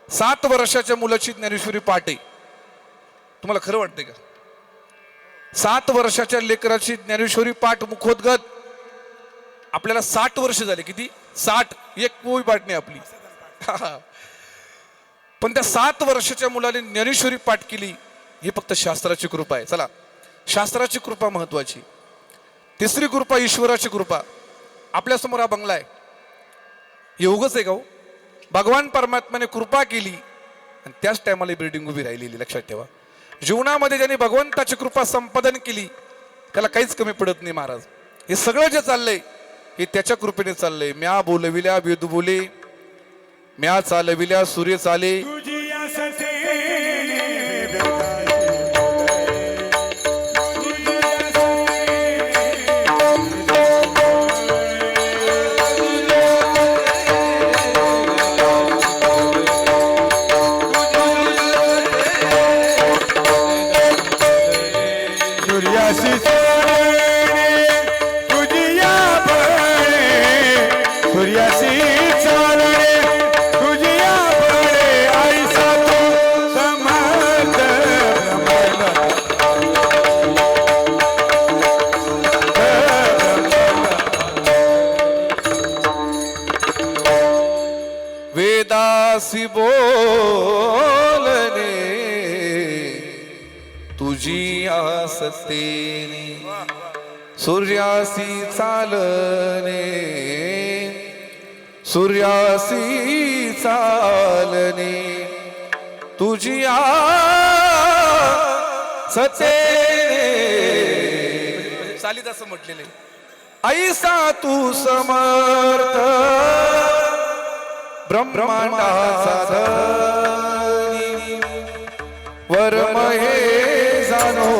7 वर्षाच्या मुलाची ज्ञानेश्वरी पाठ आहे. तुम्हाला खरं वाटते का? 7 वर्षाच्या लेकराची ज्ञानेश्वरी पाठ मुखोद्गत. आपल्याला 60 वर्ष झाले. किती? 60. एक पोळी पाठ नाही आपली. पण त्या 7 वर्षाच्या मुलाने ज्ञानेश्वरी पाठ केली, ही फक्त शास्त्राची कृपा आहे. चला, शास्त्राची कृपा महत्वाची. तिसरी कृपा ईश्वराची कृपा. आपल्या समोर हा बंगला आहे, हे उगच आहे का हो? भगवान परमात्म्याने कृपा केली आणि त्याच टायमाला बिल्डिंग उभी राहिलेली. लक्षात ठेवा. जीवनामध्ये ज्यांनी भगवंताची कृपा संपादन केली त्याला काहीच कमी पडत नाही महाराज. हे सगळं जे चाललंय हे त्याच्या कृपेने चाललंय. म्या बोलविल्या वेद बोले, म्या चालविल्या सूर्य चाले. वेदासी बोलणे तुझी आसतेने, सूर्यासी चालणे, सूर्यासी चालणे तुझी आसतेने. चालीत असं म्हटलेलं आहे. ऐसा तू समर्थ ब्रह्मांडाचा धनी, वर्म हे जाणो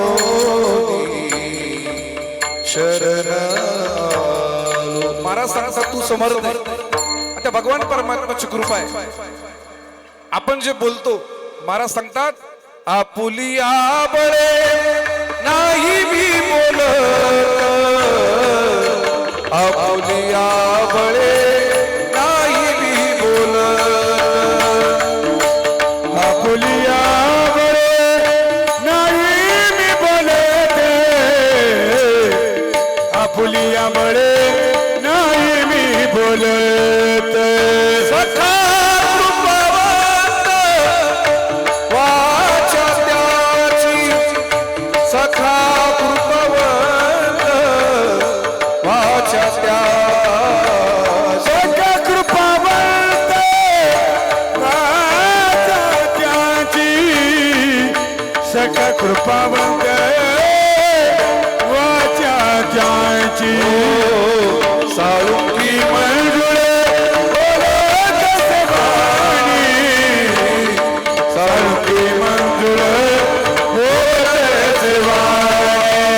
शरण आलो. महाराज सांगतात तू समर्थ आहे. आता भगवान परमात्म्याची कृपा आहे. आपण जे बोलतो, महाराज सांगतात आपुलिया बळे नाही मी बोलत, आपुलिया बळे फुलियामुळे नाही मी बोलत. सट कृपावंत वाचा त्यांची साळुंकी मंजुळे बोलत सवानी साळुंकी मंजुळे बोलत सवानी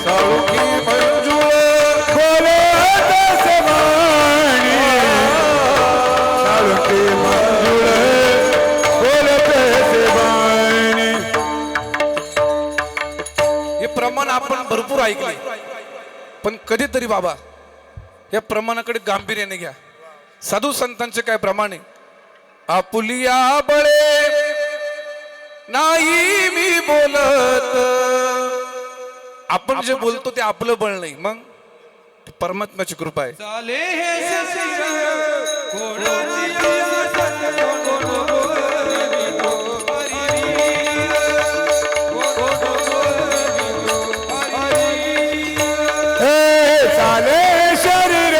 साळुंकी मंजुळ बोलत सवानी साळुंकी मंजुळे बोलत सवानी. हे प्रमाण आपण भरपूर ऐकले, पण कधीतरी बाबा या प्रमाणाकडे गांभीर्याने घ्या. साधू संतांचे काय प्रमाण आहे? आपुलिया बळे नाही मी बोलत. आपण जे बोलतो ते आपलं बळ नाही, मग ते परमात्म्याची कृपा आहे. चाले हे सत्य कोणाची सत्य कोण बोलवितो हरिवीर कोण बोलवितो हरिवीर. हे चाले शरीर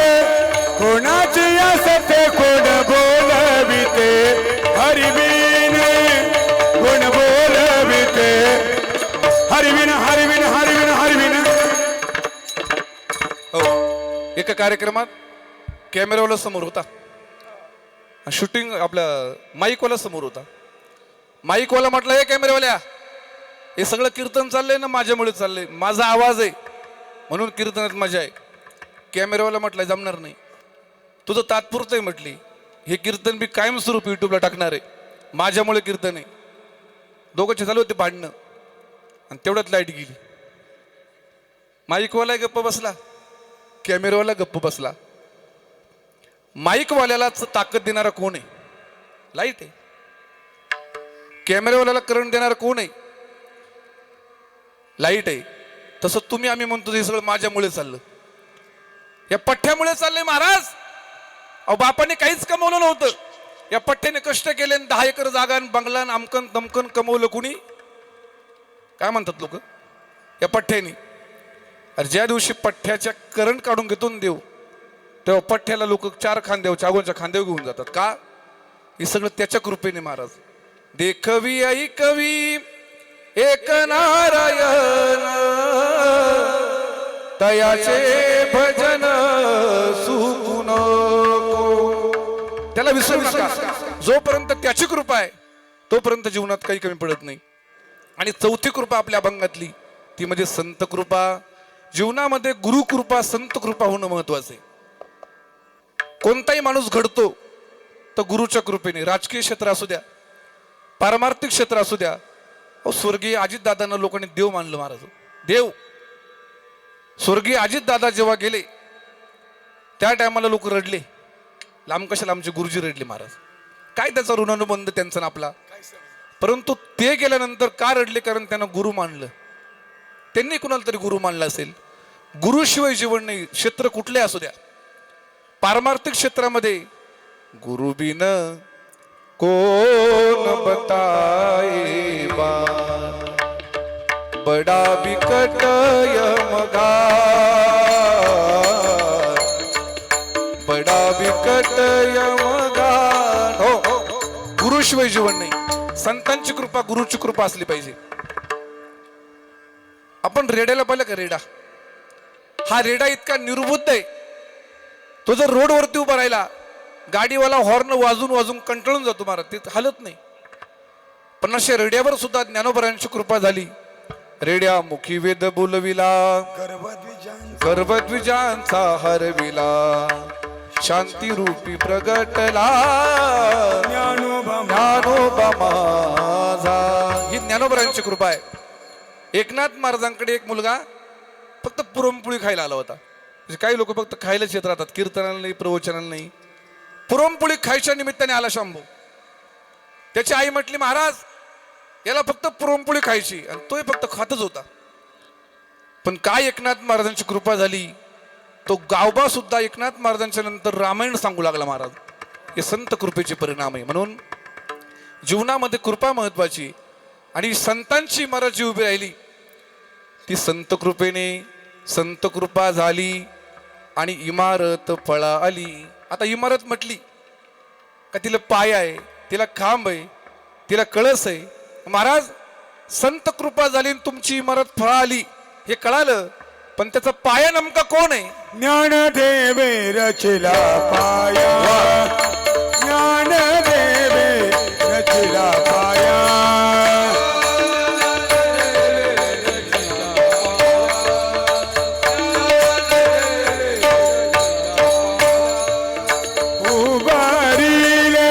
कोणाची असते कोण बोलविते हरिविन कोण बोलविते हरिविन हरिविन हरिविन हरिविन. हो, एका कार्यक्रमात कॅमेरावाला समोर होता, शूटिंग आपल्या माईकवाला समोर होता. माईकवाला म्हटलं, हे कॅमेरावाल्या, हे सगळं कीर्तन चाललंय ना माझ्यामुळे चाललंय, माझा आवाज आहे म्हणून कीर्तनात मजा आहे. कॅमेरावाला म्हटलं जमणार नाही, तुझं तात्पुरतं आहे म्हटली, हे कीर्तन मी कायमस्वरूपी युट्यूबला टाकणार आहे, माझ्यामुळे कीर्तन आहे. दोघंचे चालू होते भांडणं आणि तेवढ्यात लाईट गेली. माईकवाला गप्प बसला, कॅमेरावाला गप्प बसला. माईकवाल्यालाच ताकद देणारा कोण आहे? लाईट आहे. कॅमेरावाल्याला करंट देणारा कोण आहे? लाईट आहे. तसं तुम्ही आम्ही म्हणतो हे सगळं माझ्यामुळे चाललं, या पठ्ठ्यामुळे चाललंय महाराज. अहो बापाने काहीच कमवलं नव्हतं, या पठ्ठ्याने कष्ट केले, 10 एकर जागा बंगला आमकन दमकन कमवलं. कुणी काय म्हणतात लोक? या पठ्ठ्याने. अरे ज्या दिवशी पठ्ठ्याच्या करंट काढून घेतो ना देव, तेव्हा पठ्ठ्याला लोक 4 खांद्यावर चागोंच्या खांद्यावर घेऊन जातात. का? हे सगळं त्याच्या कृपेने महाराज. देखवी ऐकवी एक नारायण तयाचे भजन सुकू नको. त्याला विसरू नका. जोपर्यंत त्याची कृपा आहे तोपर्यंत जीवनात काही कमी पडत नाही. आणि चौथी कृपा आपल्या अभंगातली ती म्हणजे संत कृपा. जीवनामध्ये गुरु कृपा संत कृपा होणं महत्वाचं आहे. कोणताही माणूस घडतो तर गुरुच्या कृपेने. राजकीय क्षेत्र असू द्या, पारमार्थिक क्षेत्र असू द्या. स्वर्गीय अजितदादांना लोकांनी देव मानलं महाराज. देव. स्वर्गीय अजितदादा जेव्हा गेले त्या टायमाला लोक रडले. लांब कशाला आमचे गुरुजी रडले महाराज. काय त्याचा ऋणानुबंध त्यांचा ना आपला. परंतु ते गेल्यानंतर का रडले? कारण त्यांना गुरु मानलं. त्यांनी कुणाला तरी गुरु मानलं असेल. गुरुशिवाय जीवन नाही. क्षेत्र कुठले असू द्या, पारमार्थिक क्षेत्रामध्ये गुरु बिन कोण बताए बार बडा बिकट यमगार बडा बिकट यमगार. हो, गुरुशिवाय जीवन नाही. संतांची कृपा, गुरुची कृपा असली पाहिजे. आपण रेड्याला पाहिलं का? रेडा हा रेडा इतका निर्बुद्ध आहे, तो जर रोडवरती उभा राहिला, गाडीवाला हॉर्न वाजून वाजून कंटाळून जातो महाराज, ते हलत नाही. पण अशा रेड्यावर सुद्धा ज्ञानोबरांची कृपा झाली. रेड्या मुखी वेद बोलविला, गर्भद्विजांचा हरविला, शांती रूपी प्रगटला ज्ञानोबा माझा. ही ज्ञानोबरांची कृपा आहे. एकनाथ महाराजांकडे एक मुलगा फक्त पुरणपोळी खायला आला होता. म्हणजे काही लोक फक्त खायलाच येत राहतात, कीर्तनाला नाही, प्रवचनाला नाही. पुरणपोळी खायच्या निमित्ताने आला शंभू. त्याची आई म्हटली, महाराज याला फक्त पुरणपोळी खायची, आणि तोही फक्त खातच होता. पण काय एकनाथ महाराजांची कृपा झाली, तो गावबा सुद्धा एकनाथ महाराजांच्या नंतर रामायण सांगू लागला महाराज. हे संत कृपेचे परिणाम आहे. म्हणून जीवनामध्ये कृपा महत्वाची. आणि संतांची इमारत जी उभी राहिली ती संत कृपेने. संत कृपा झाली आणि इमारत फळा आली. आता इमारत म्हटली का तिला पाय आहे, तिला खांब आहे, तिला कळस आहे, महाराज संत कृपा झाली आणि तुमची इमारत फळाली हे कळालं, पण त्याचा पाया नेमका कोण आहे? ज्ञानदेवे रचिला पाया, ज्ञानदेवे रचिला पाया. उभारिले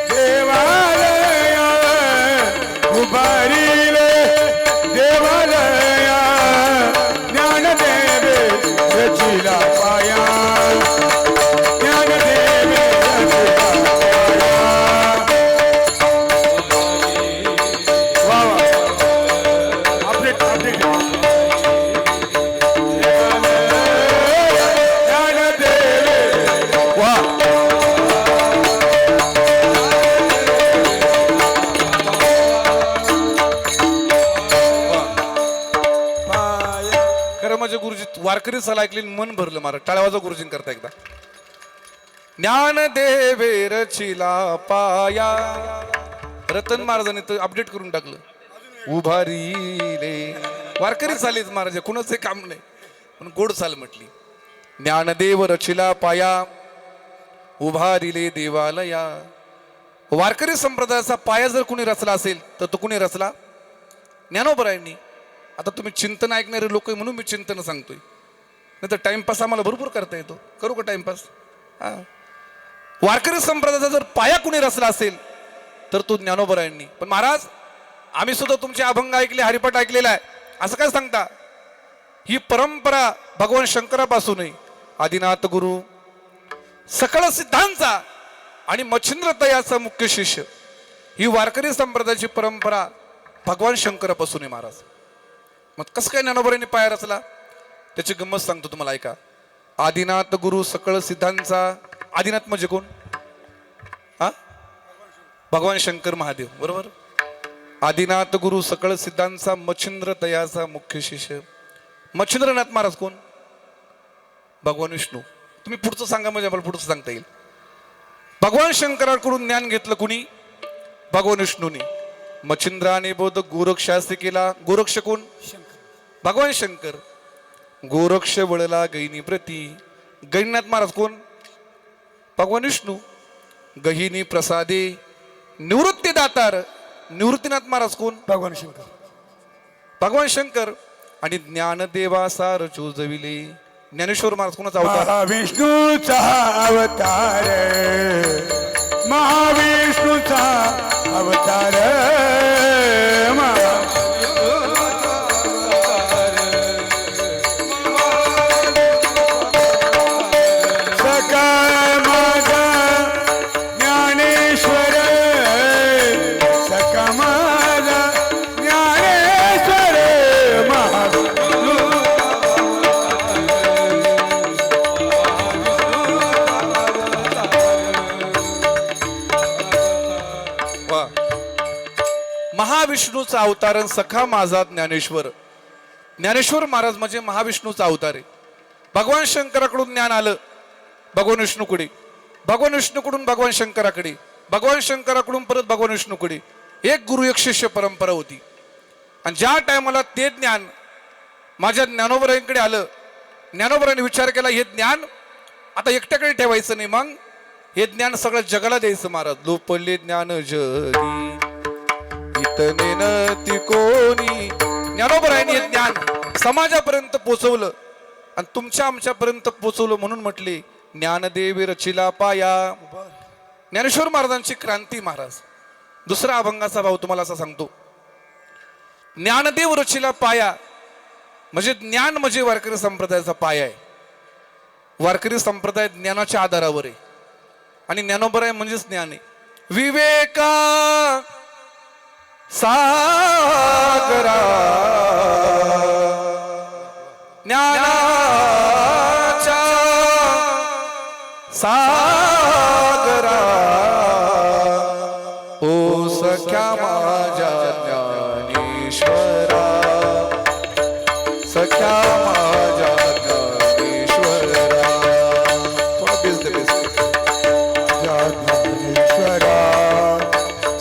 देवालया, उभारिले देवालया, ज्ञानदेवे रचिला पाया, ज्ञानदेवे रचिला पाया. वा वा, अपडेट अपडेट. ज्ञानदेवे वा. खरं म्हणजे गुरुजी वारकरी सला ऐकली मन भरलं मारा. टाळ्यावाजा गुरुजीं करता एकदा. ज्ञान देवे रचिला पाया. रतन महाराजांनी तर अपडेट करून टाकलं. उभारीले वारकरी चालीच महाराज, कुणाचं काम नाही पण गोड चाल म्हटली. ज्ञानदेव रचिला पाया, उभारिले देवालया. वारकरी संप्रदायाचा पाया जर कुणी रचला असेल तर तो कुणी रचला? ज्ञानोबरायांनी. आता तुम्ही चिंतन ऐकणारे लोक म्हणून मी चिंतन सांगतोय, नाही तर टाइमपास आम्हाला भरपूर करता येतो. करू का टाइमपास? हा. वारकरी संप्रदायाचा जर पाया कुणी रचला असेल तर तो ज्ञानोबरायांनी. पण महाराज आम्ही सुद्धा तुमचे अभंग ऐकले, हरिपाठ ऐकलेला आहे, असं काय सांगता? ही परंपरा भगवान शंकरापासून आहे. आदिनाथ गुरु सकळ सिद्धांचा आणि मच्छिंद्र तयाचा मुख्य शिष्य, ही वारकरी संप्रदायाची परंपरा भगवान शंकरापासून आहे महाराज. मग कसं काय ज्ञानोबरांनी पाया रचला? त्याची गंमत सांगतो तुम्हाला, ऐका. आदिनाथ गुरु सकळ सिद्धांचा. आदिनाथ म्हणजे कोण? हा, भगवान शंकर महादेव, बरोबर. आदिनाथ गुरु सकळ सिद्धांचा मच्छिंद्र तयाचा मुख्य शिष्य. मच्छिंद्रनाथ महाराज कोण? भगवान विष्णू. तुम्ही पुढचं सांगा म्हणजे आम्हाला पुढचं सांगता येईल. भगवान शंकराकडून ज्ञान घेतलं कुणी? भगवान विष्णूनी. मच्छिंद्राने बोध गोरक्षासी केला. गोरक्ष कोण? भगवान शंकर. गोरक्ष वळला गैनी प्रती. गैनीनाथ महाराज कोण? भगवान विष्णू. गहिनी प्रसादे निवृत्ती दातार. निवृत्तीनाथ महाराज कोण? भगवान शंकर. भगवान शंकर. आणि ज्ञानदेवा सार चोजविले. ज्ञानेश्वर महाराज कोणाचा अवतार? महाविष्णूचा अवतार, महाविष्णूचा अवतार. सका माझा ज्ञानेश्वर, सका माझा ज्ञानेश्वर. महाविष्णूचा अवतार सखा माझा ज्ञानेश्वर. ज्ञानेश्वर महाराज म्हणजे महाविष्णूचा अवतार आहे. भगवान शंकराकडून ज्ञान आलं भगवान विष्णूकडे, भगवान विष्णूकडून भगवान शंकराकडे, भगवान शंकराकडून परत भगवान विष्णूकडे. एक गुरु एक शिष्य परंपरा होती. आणि ज्या टायमाला ते ज्ञान माझ्या ज्ञानोबरायांकडे आलं, ज्ञानोबरांनी विचार केला हे ज्ञान आता एकट्याकडे ठेवायचं नाही, मग हे ज्ञान सगळं जगाला द्यायचं. महाराज लोपले ज्ञान जगी इतने नती कोणी. ज्ञानोबरायांनी हे ज्ञान समाजापर्यंत पोचवलं आणि तुमच्या आमच्यापर्यंत पोचवलं. म्हणून म्हटले ज्ञानदेव रचिला पाया. ज्ञानेश्वर महाराजांची क्रांती. महाराज दुसरा अभंगाचा भाव तुम्हाला असा सांगतो. ज्ञानदेव रचिला पाया म्हणजे ज्ञान म्हणजे वारकरी संप्रदायाचा पाया आहे. वारकरी संप्रदाय ज्ञानाच्या आधारावर आहे आणि ज्ञानोबराय म्हणजेच ज्ञान आहे. विवेका सागरा ज्ञानाच्या सागरा ओ सख्या माझ्या ज्ञानेश्वरा, सख्या माझ्या ज्ञानेश्वरा. ज्ञानेश्वरा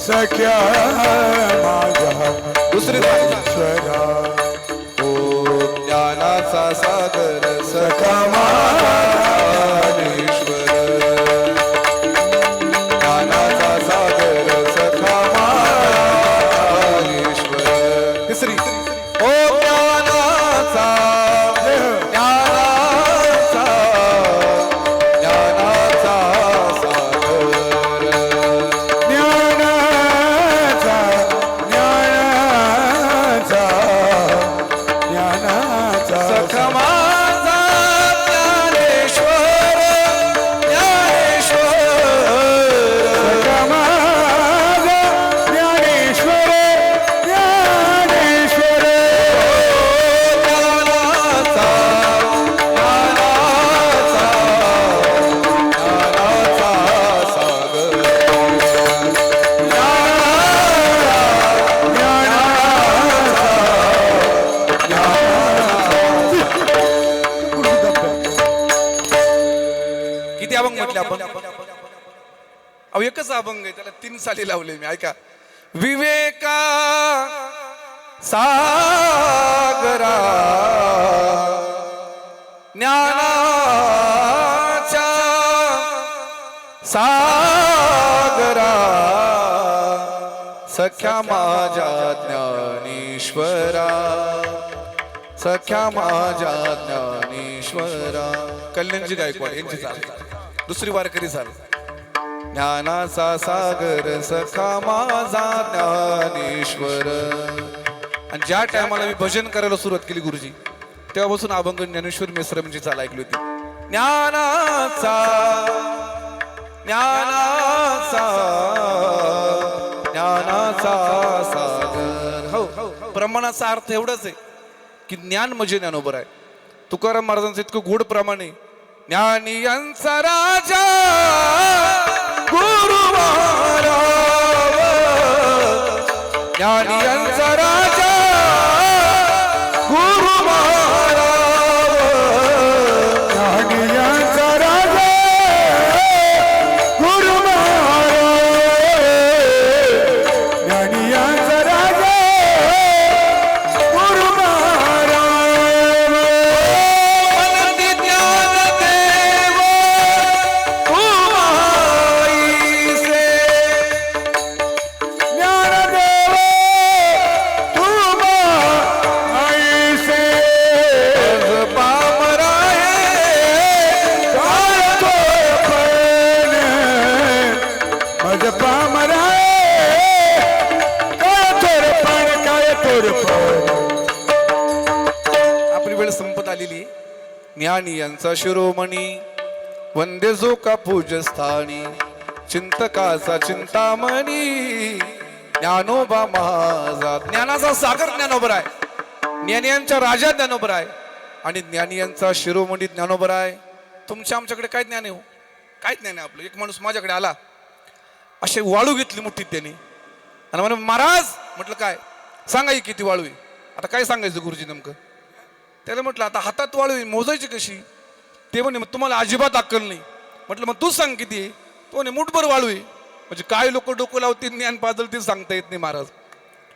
सख्या माझ्या अहो एकच अभंग आहे, त्याला 3 साली लावले मी. ऐका. विवेका सागरा ज्ञानाच्या सागरा सख्या माझ्या ज्ञानेश्वरा, सख्या माझ्या ज्ञानेश्वरा. कल्याणजी गायकवाड यांची चाल, दुसरी वारकरी चाल. ज्ञानाचा सागर सखा माझा ज्ञानेश्वर. आणि ज्या टायमाला मी भजन करायला सुरुवात केली गुरुजी, तेव्हापासून अभंग ज्ञानेश्वर मेश्रामची चाल ऐकली होती. ज्ञानाचा ज्ञानाचा ज्ञानाचा सागर. हो, प्रमाणाचा अर्थ एवढाच आहे की ज्ञान म्हणजे ज्ञानोबर आहे. तुकाराम महाराजांचं इतकं गोड प्रमाण आहे. ज्ञानी यांचा राजा गुरु महाराज, ज्ञानी यांचा राजा गुरु महाराज, ज्ञानी यांचा राजा गुरु महाराज, ज्ञानी यांचा राजा गुरु महाराज. अनंती ज्ञानदेव उमाईसे, ज्ञानदेव तू माईसे, पामराये काय थोरपण, मज पामराय काय थोरपण, काय थोरपण. आपली वेळ संपत आलेली. ज्ञानी यांचा शिरोमणी वंदे जो का पूजस्थानी, चिंतकाचा चिंतामणी ज्ञानोबा माझा. ज्ञानाचा सागर ज्ञानोबर आहे, ज्ञानी यांच्या राजा ज्ञानोबर आहे आणि ज्ञानी यांचा शिरोमणी ज्ञानोबर आहे. तुमच्या आमच्याकडे काय ज्ञान आहे हो? काय ज्ञान आहे आपलं? एक माणूस माझ्याकडे आला, अशी वाळू घेतली मुठीत त्यांनी आणि म्हणे महाराज, म्हटलं काय सांगा ही किती वाळू आहे. आता काय सांगायचं गुरुजी नेमकं? त्याला म्हटलं आता हातात वाळू आहे, मोजायची कशी? ते म्हणे मग तुम्हाला अजिबात अक्कल नाही. म्हटलं मग तू सांग किती आहे? तो म्हणे मुठभर वाळू आहे. म्हणजे काय लोक डोकं लावतील ज्ञान पाजलतील सांगता येत नाही महाराज.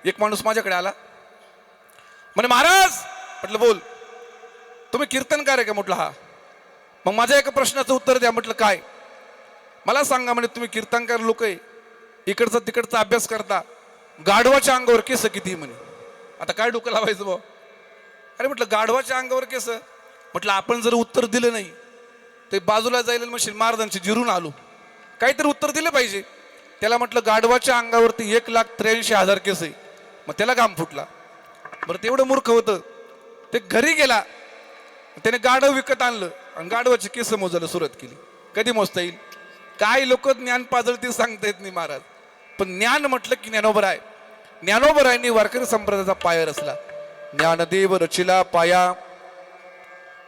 एक माणूस माझ्याकडे आला, म्हणे महाराज, म्हटलं बोल, तुम्ही कीर्तनकार आहे का? म्हटलं हा. मग माझ्या एका प्रश्नाचं उत्तर द्या. म्हटलं काय? मला सांगा म्हणे, तुम्ही कीर्तनकार लोक आहे, इकडचा तिकडचा अभ्यास करता, गाढवाच्या अंगावर केस किती म्हणे. आता काय डोकं लावायचं भाऊ? अरे म्हटलं गाढवाच्या अंगावर केस, म्हटलं आपण जर उत्तर दिलं नाही ते बाजूला जायला म्हणशील महाराजांची जिरून आलो. काहीतरी उत्तर दिलं पाहिजे. त्याला म्हटलं गाढवाच्या अंगावरती 1,83,000 केस आहे. मग त्याला घाम फुटला. बरं तेवढं मूर्ख होतं, ते घरी गेला, त्याने गाढव विकत आणलं आणि गाढवाची केस मोजायला सुरुवात केली. कधी मोजता येईल? काय लोक ज्ञान पाजळतील सांगता येत नाही महाराज. पण ज्ञान म्हटलं की ज्ञानोबर आहे. ज्ञानोबर आहे वारकरी संप्रदायाचा पाया रचला. ज्ञानदेव रचिला पाया,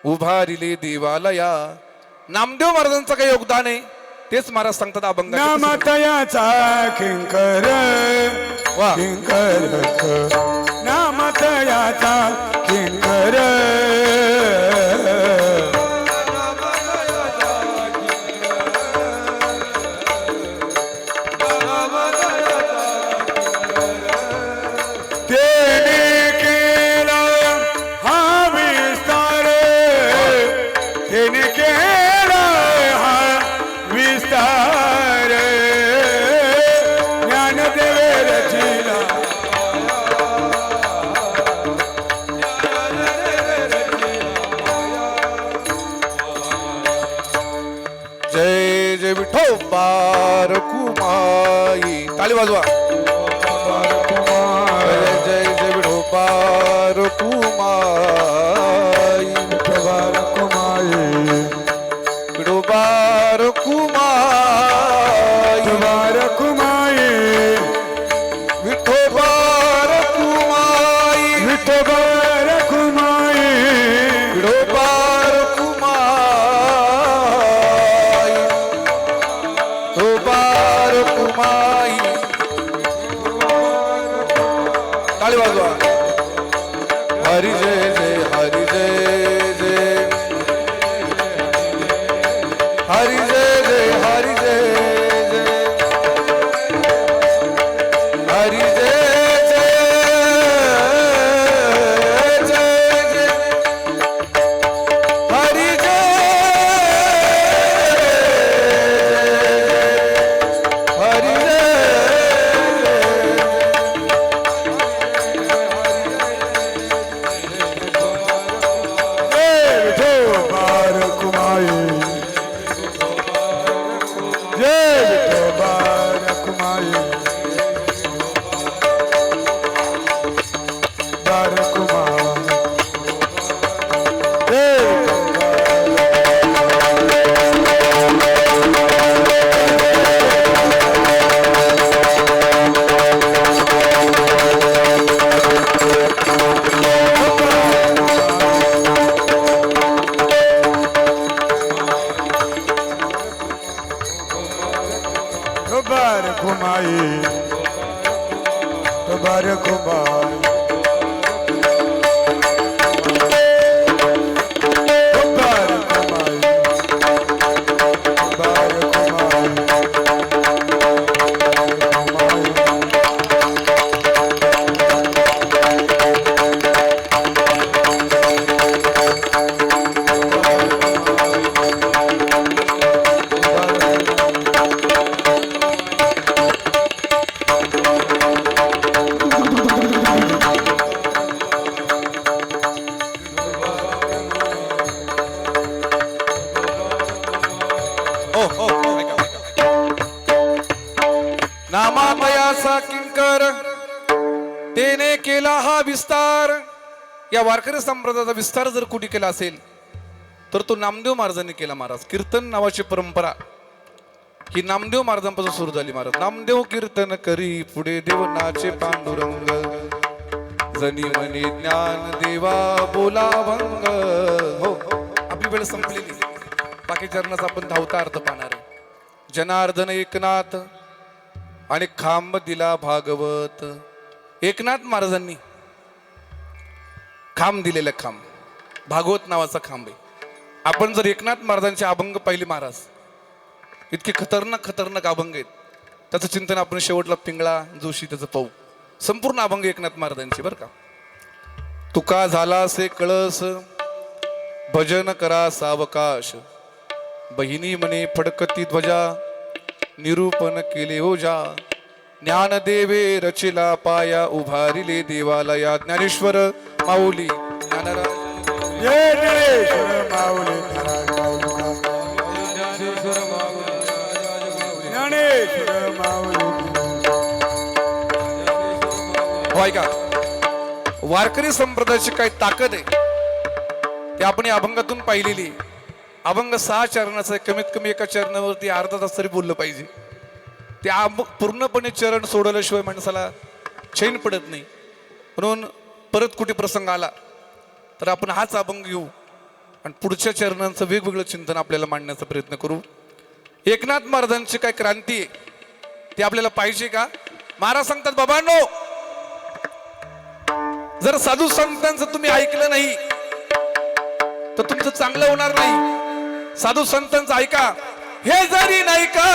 उभारिले देवालया. नामदेव महाराजांचं काही योगदान आहे तेच महाराज सांगतात अभंग. नामतयाचा किंकर वा. किंकर, नामतयाचा किंकर, तेने केला हा विस्तार, तेने केला हा विस्तार, ज्ञानदेव रचिला. जय जय विठोबार कुमाई. टाळी वाजवा. जय जय विठोबार कुमाई, विठोबार कुमाई, विठोबार कुमाई, विठोबार कुमाई, विठोबार कुमाई, विठोबार कुमाई, विठोबार कुमाई, विठोबार कुमाई. टाळी वाजवा. हरी जय जय, हरी जय जय, हरी जय जय, हरी जय जय. नामामयासा किंकर तेने केला हा विस्तार. या वारकरी संप्रदायाचा विस्तार जर कुठे केला असेल तर तो नामदेव महाराजांनी केला. महाराज कीर्तन नावाची परंपरा ही नामदेव महाराजांपासून सुरू झाली. महाराज नामदेव कीर्तन करी पुढे देव नाचे पांडुरंग जनी मनी ज्ञान देवा बोला भंग. हो आपली वेळ संपलेली. बाकी चरणाचा आपण धावता अर्थ पाहणार आहे. जनार्दन एकनाथ आणि खांब दिला भागवत. एकनाथ महाराजांनी खांब दिलेला खांब भागवत नावाचा खांब आहे. आपण जर एकनाथ महाराजांचे अभंग पाहिले महाराज इतके खतरनाक खतरनाक अभंग आहेत. त्याचं चिंतन आपण शेवटला पिंगळा जोशी त्याचं पाहू. संपूर्ण अभंग एकनाथ महाराजांचे बरं का. तुका झाला से कळस भजन करा सावकाश बहिणी म्हणे फडकती ध्वजा निरूपण केले ओझा ज्ञानदेवे रचिला पाया उभारिले देवालया ज्ञानेश्वर माऊली ज्ञानराज ऐका वारकरी संप्रदायाची काय ताकद आहे ते आपण या अभंगातून पाहिलेली. अभंग 6 चरणाचा कमीत कमी एका चरणावरती अर्धा तास तरी बोललं पाहिजे. ते पूर्णपणे चरण सोडवल्याशिवाय माणसाला चैन पडत नाही. म्हणून परत कुठे प्रसंग आला तर आपण हाच अभंग घेऊ आणि पुढच्या चरणांचं वेगवेगळं चिंतन आपल्याला मांडण्याचा प्रयत्न करू. एकनाथ महाराजांची काय क्रांती आहे ते आपल्याला पाहिजे का. महाराज सांगतात बाबांनो जर साधू संतांचं तुम्ही ऐकलं नाही तर तुमचं चांगलं होणार नाही. साधू संतांचं ऐका. हे जरी नाही का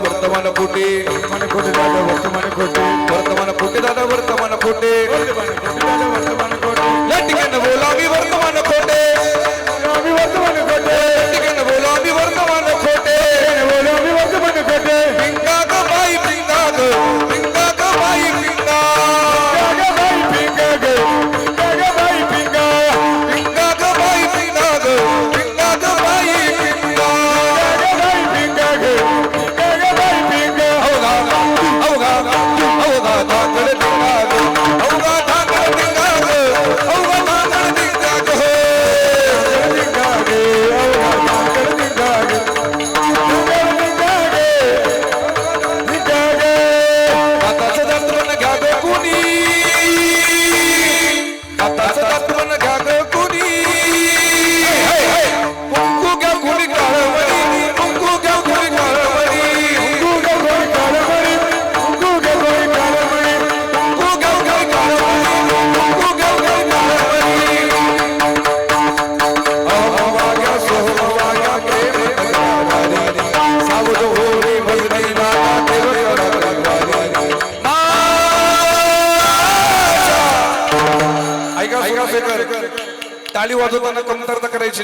वर्तमान कोटी खोटे या ठिकाणी बोला मी वर्तमान खोटे या ठिकाणी बोला मी वर्तमान खोटे पिंगा ग बाई पिंगा ग पिंगा ग बाई पिंगा पिंगा ग बाई पिंगा ग पिंगा ग बाई पिंगा अवघा धाकड पिंगा ग अवघा धाकड पिंगा ग अवघा धाकड पिंगा ग हाताचं दातवण घ्या ग कुणी हाताचं दातवण घ्या ग कुणी कुंकू घ्या कुणी काळवणी कुंकू घ्या कुणी काळवणी कुंकू घ्या कुणी काळवणी कुंकू घ्या कुणी काळवणी कुंकू घ्या कुणी काळवणी अहोवाग्या सोहवाग्या प्रेम करणारी सावध होरी भजनी नाना देव करणारी ऐका फेकर टाळी वाजवताना कमतरता करायची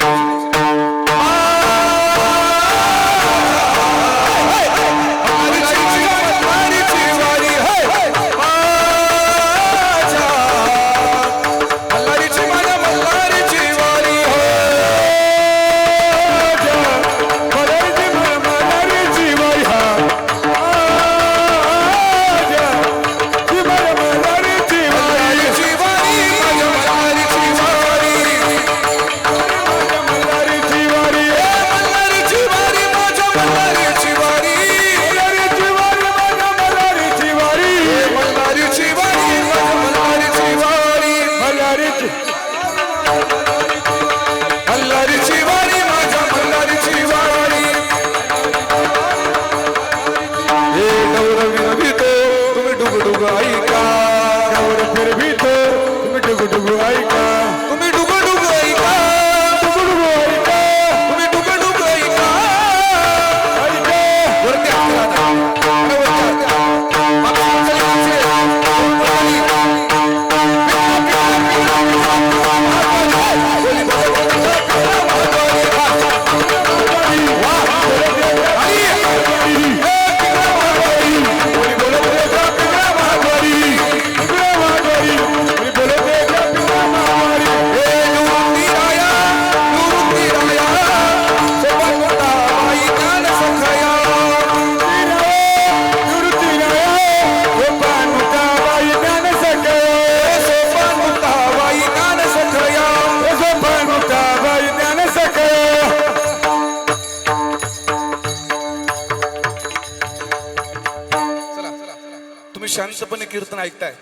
शांतपणे कीर्तन ऐकताय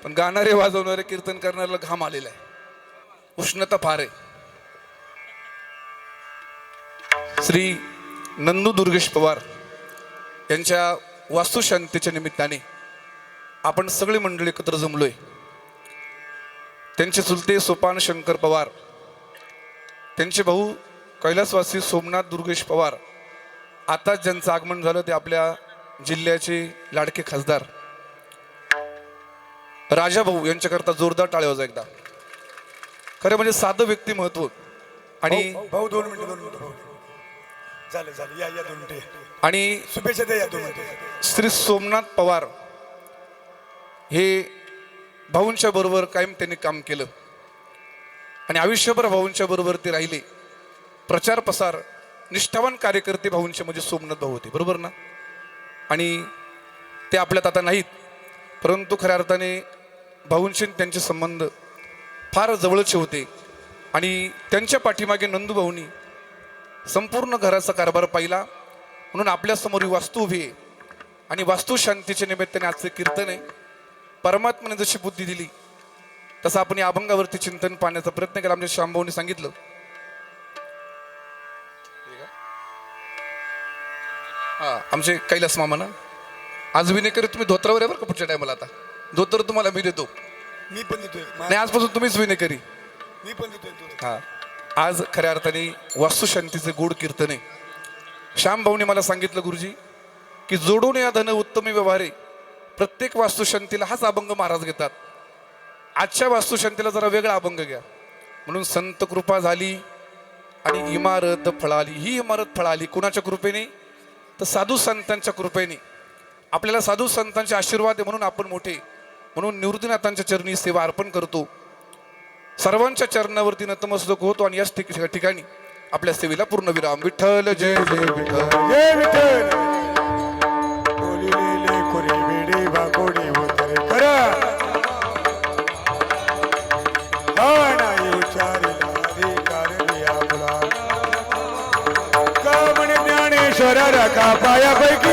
पण गाणारे वाजवणारे कीर्तन करणाऱ्याला घाम आलेला आहे उष्णता फार आहे श्री नंदू दुर्गेश पवार यांच्या वास्तुशांतीच्या निमित्ताने आपण सगळी मंडळी एकत्र जमलोय त्यांचे चुलते सोपान शंकर पवार त्यांचे भाऊ कैलासवासी सोमनाथ दुर्गेश पवार आताच ज्यांचं आगमन झालं ते आपल्या जिल्ह्याचे लाडके खासदार राजा भाऊ यांच्याकरता जोरदार टाळ्या वाजवा एकदा खरं म्हणजे साधं व्यक्तिमत्व आणि भाऊ 2 मिनिटं झाले या 2 मिनिटे आणि शुभेच्छा द्या या 2 मिनिटे श्री सोमनाथ पवार हे भाऊंच्या बरोबर कायम त्यांनी काम केलं आणि आयुष्यभर भाऊंच्या बरोबर ते राहिले प्रचार प्रसार निष्ठावान कार्यकर्ते भाऊंचे म्हणजे सोमनाथ भाऊ होते बरोबर ना आणि ते आपल्यात आता नाहीत परंतु खऱ्या अर्थाने भाऊंशी त्यांचे संबंध फार जवळचे होते आणि त्यांच्या पाठीमागे नंदू भाऊंनी संपूर्ण घराचा कारभार पाहिला म्हणून आपल्यासमोर ही वास्तू उभी आहे आणि वास्तू शांतीच्या निमित्ताने आजचे कीर्तन आहे परमात्म्याने जशी बुद्धी दिली तसं आपण या अभंगावरती चिंतन पाहण्याचा प्रयत्न केला आमच्या श्यामभाऊनी सांगितलं हा आमचे कैलास मामा ना आज विनेकरी तुम्ही धोत्रावर आहे बरं का पुढच्या टायमाला आता धोतर तुम्हाला मी देतो मी पण देतोय नाही आजपासून तुम्हीच विनेकरी मी पण देतोय हा आज खऱ्या अर्थाने वास्तुशांतीचे गोड कीर्तन आहे श्याम भाऊने मला सांगितलं गुरुजी की जोडून या धन उत्तम व्यवहारे प्रत्येक वास्तुशांतीला हाच अभंग महाराज घेतात. आजच्या वास्तुशांतीला जरा वेगळा अभंग घ्या. म्हणून संत कृपा झाली आणि इमारत फळाली. ही इमारत फळाली कुणाच्या कृपेने? तर साधू संतांच्या कृपेने. आपल्याला साधू संतांचे आशीर्वाद आहे म्हणून आपण मोठे. म्हणून निवृत्तीनाथांच्या चरणी सेवा अर्पण करतो. सर्वांच्या चरणावरती नतमस्तक होतो आणि याच ठिकाणी आपल्या सेवेला पूर्ण विराम. विठ्ठल जय जय विठ्ठल. जय विठ्ठल. बोलिलेले कोरी वेडे वाकोडे होतरे खरा. हा नाही उच्चारिला अधिकार आपला. का म्हणे ज्ञानेश्वरा का पायापैकी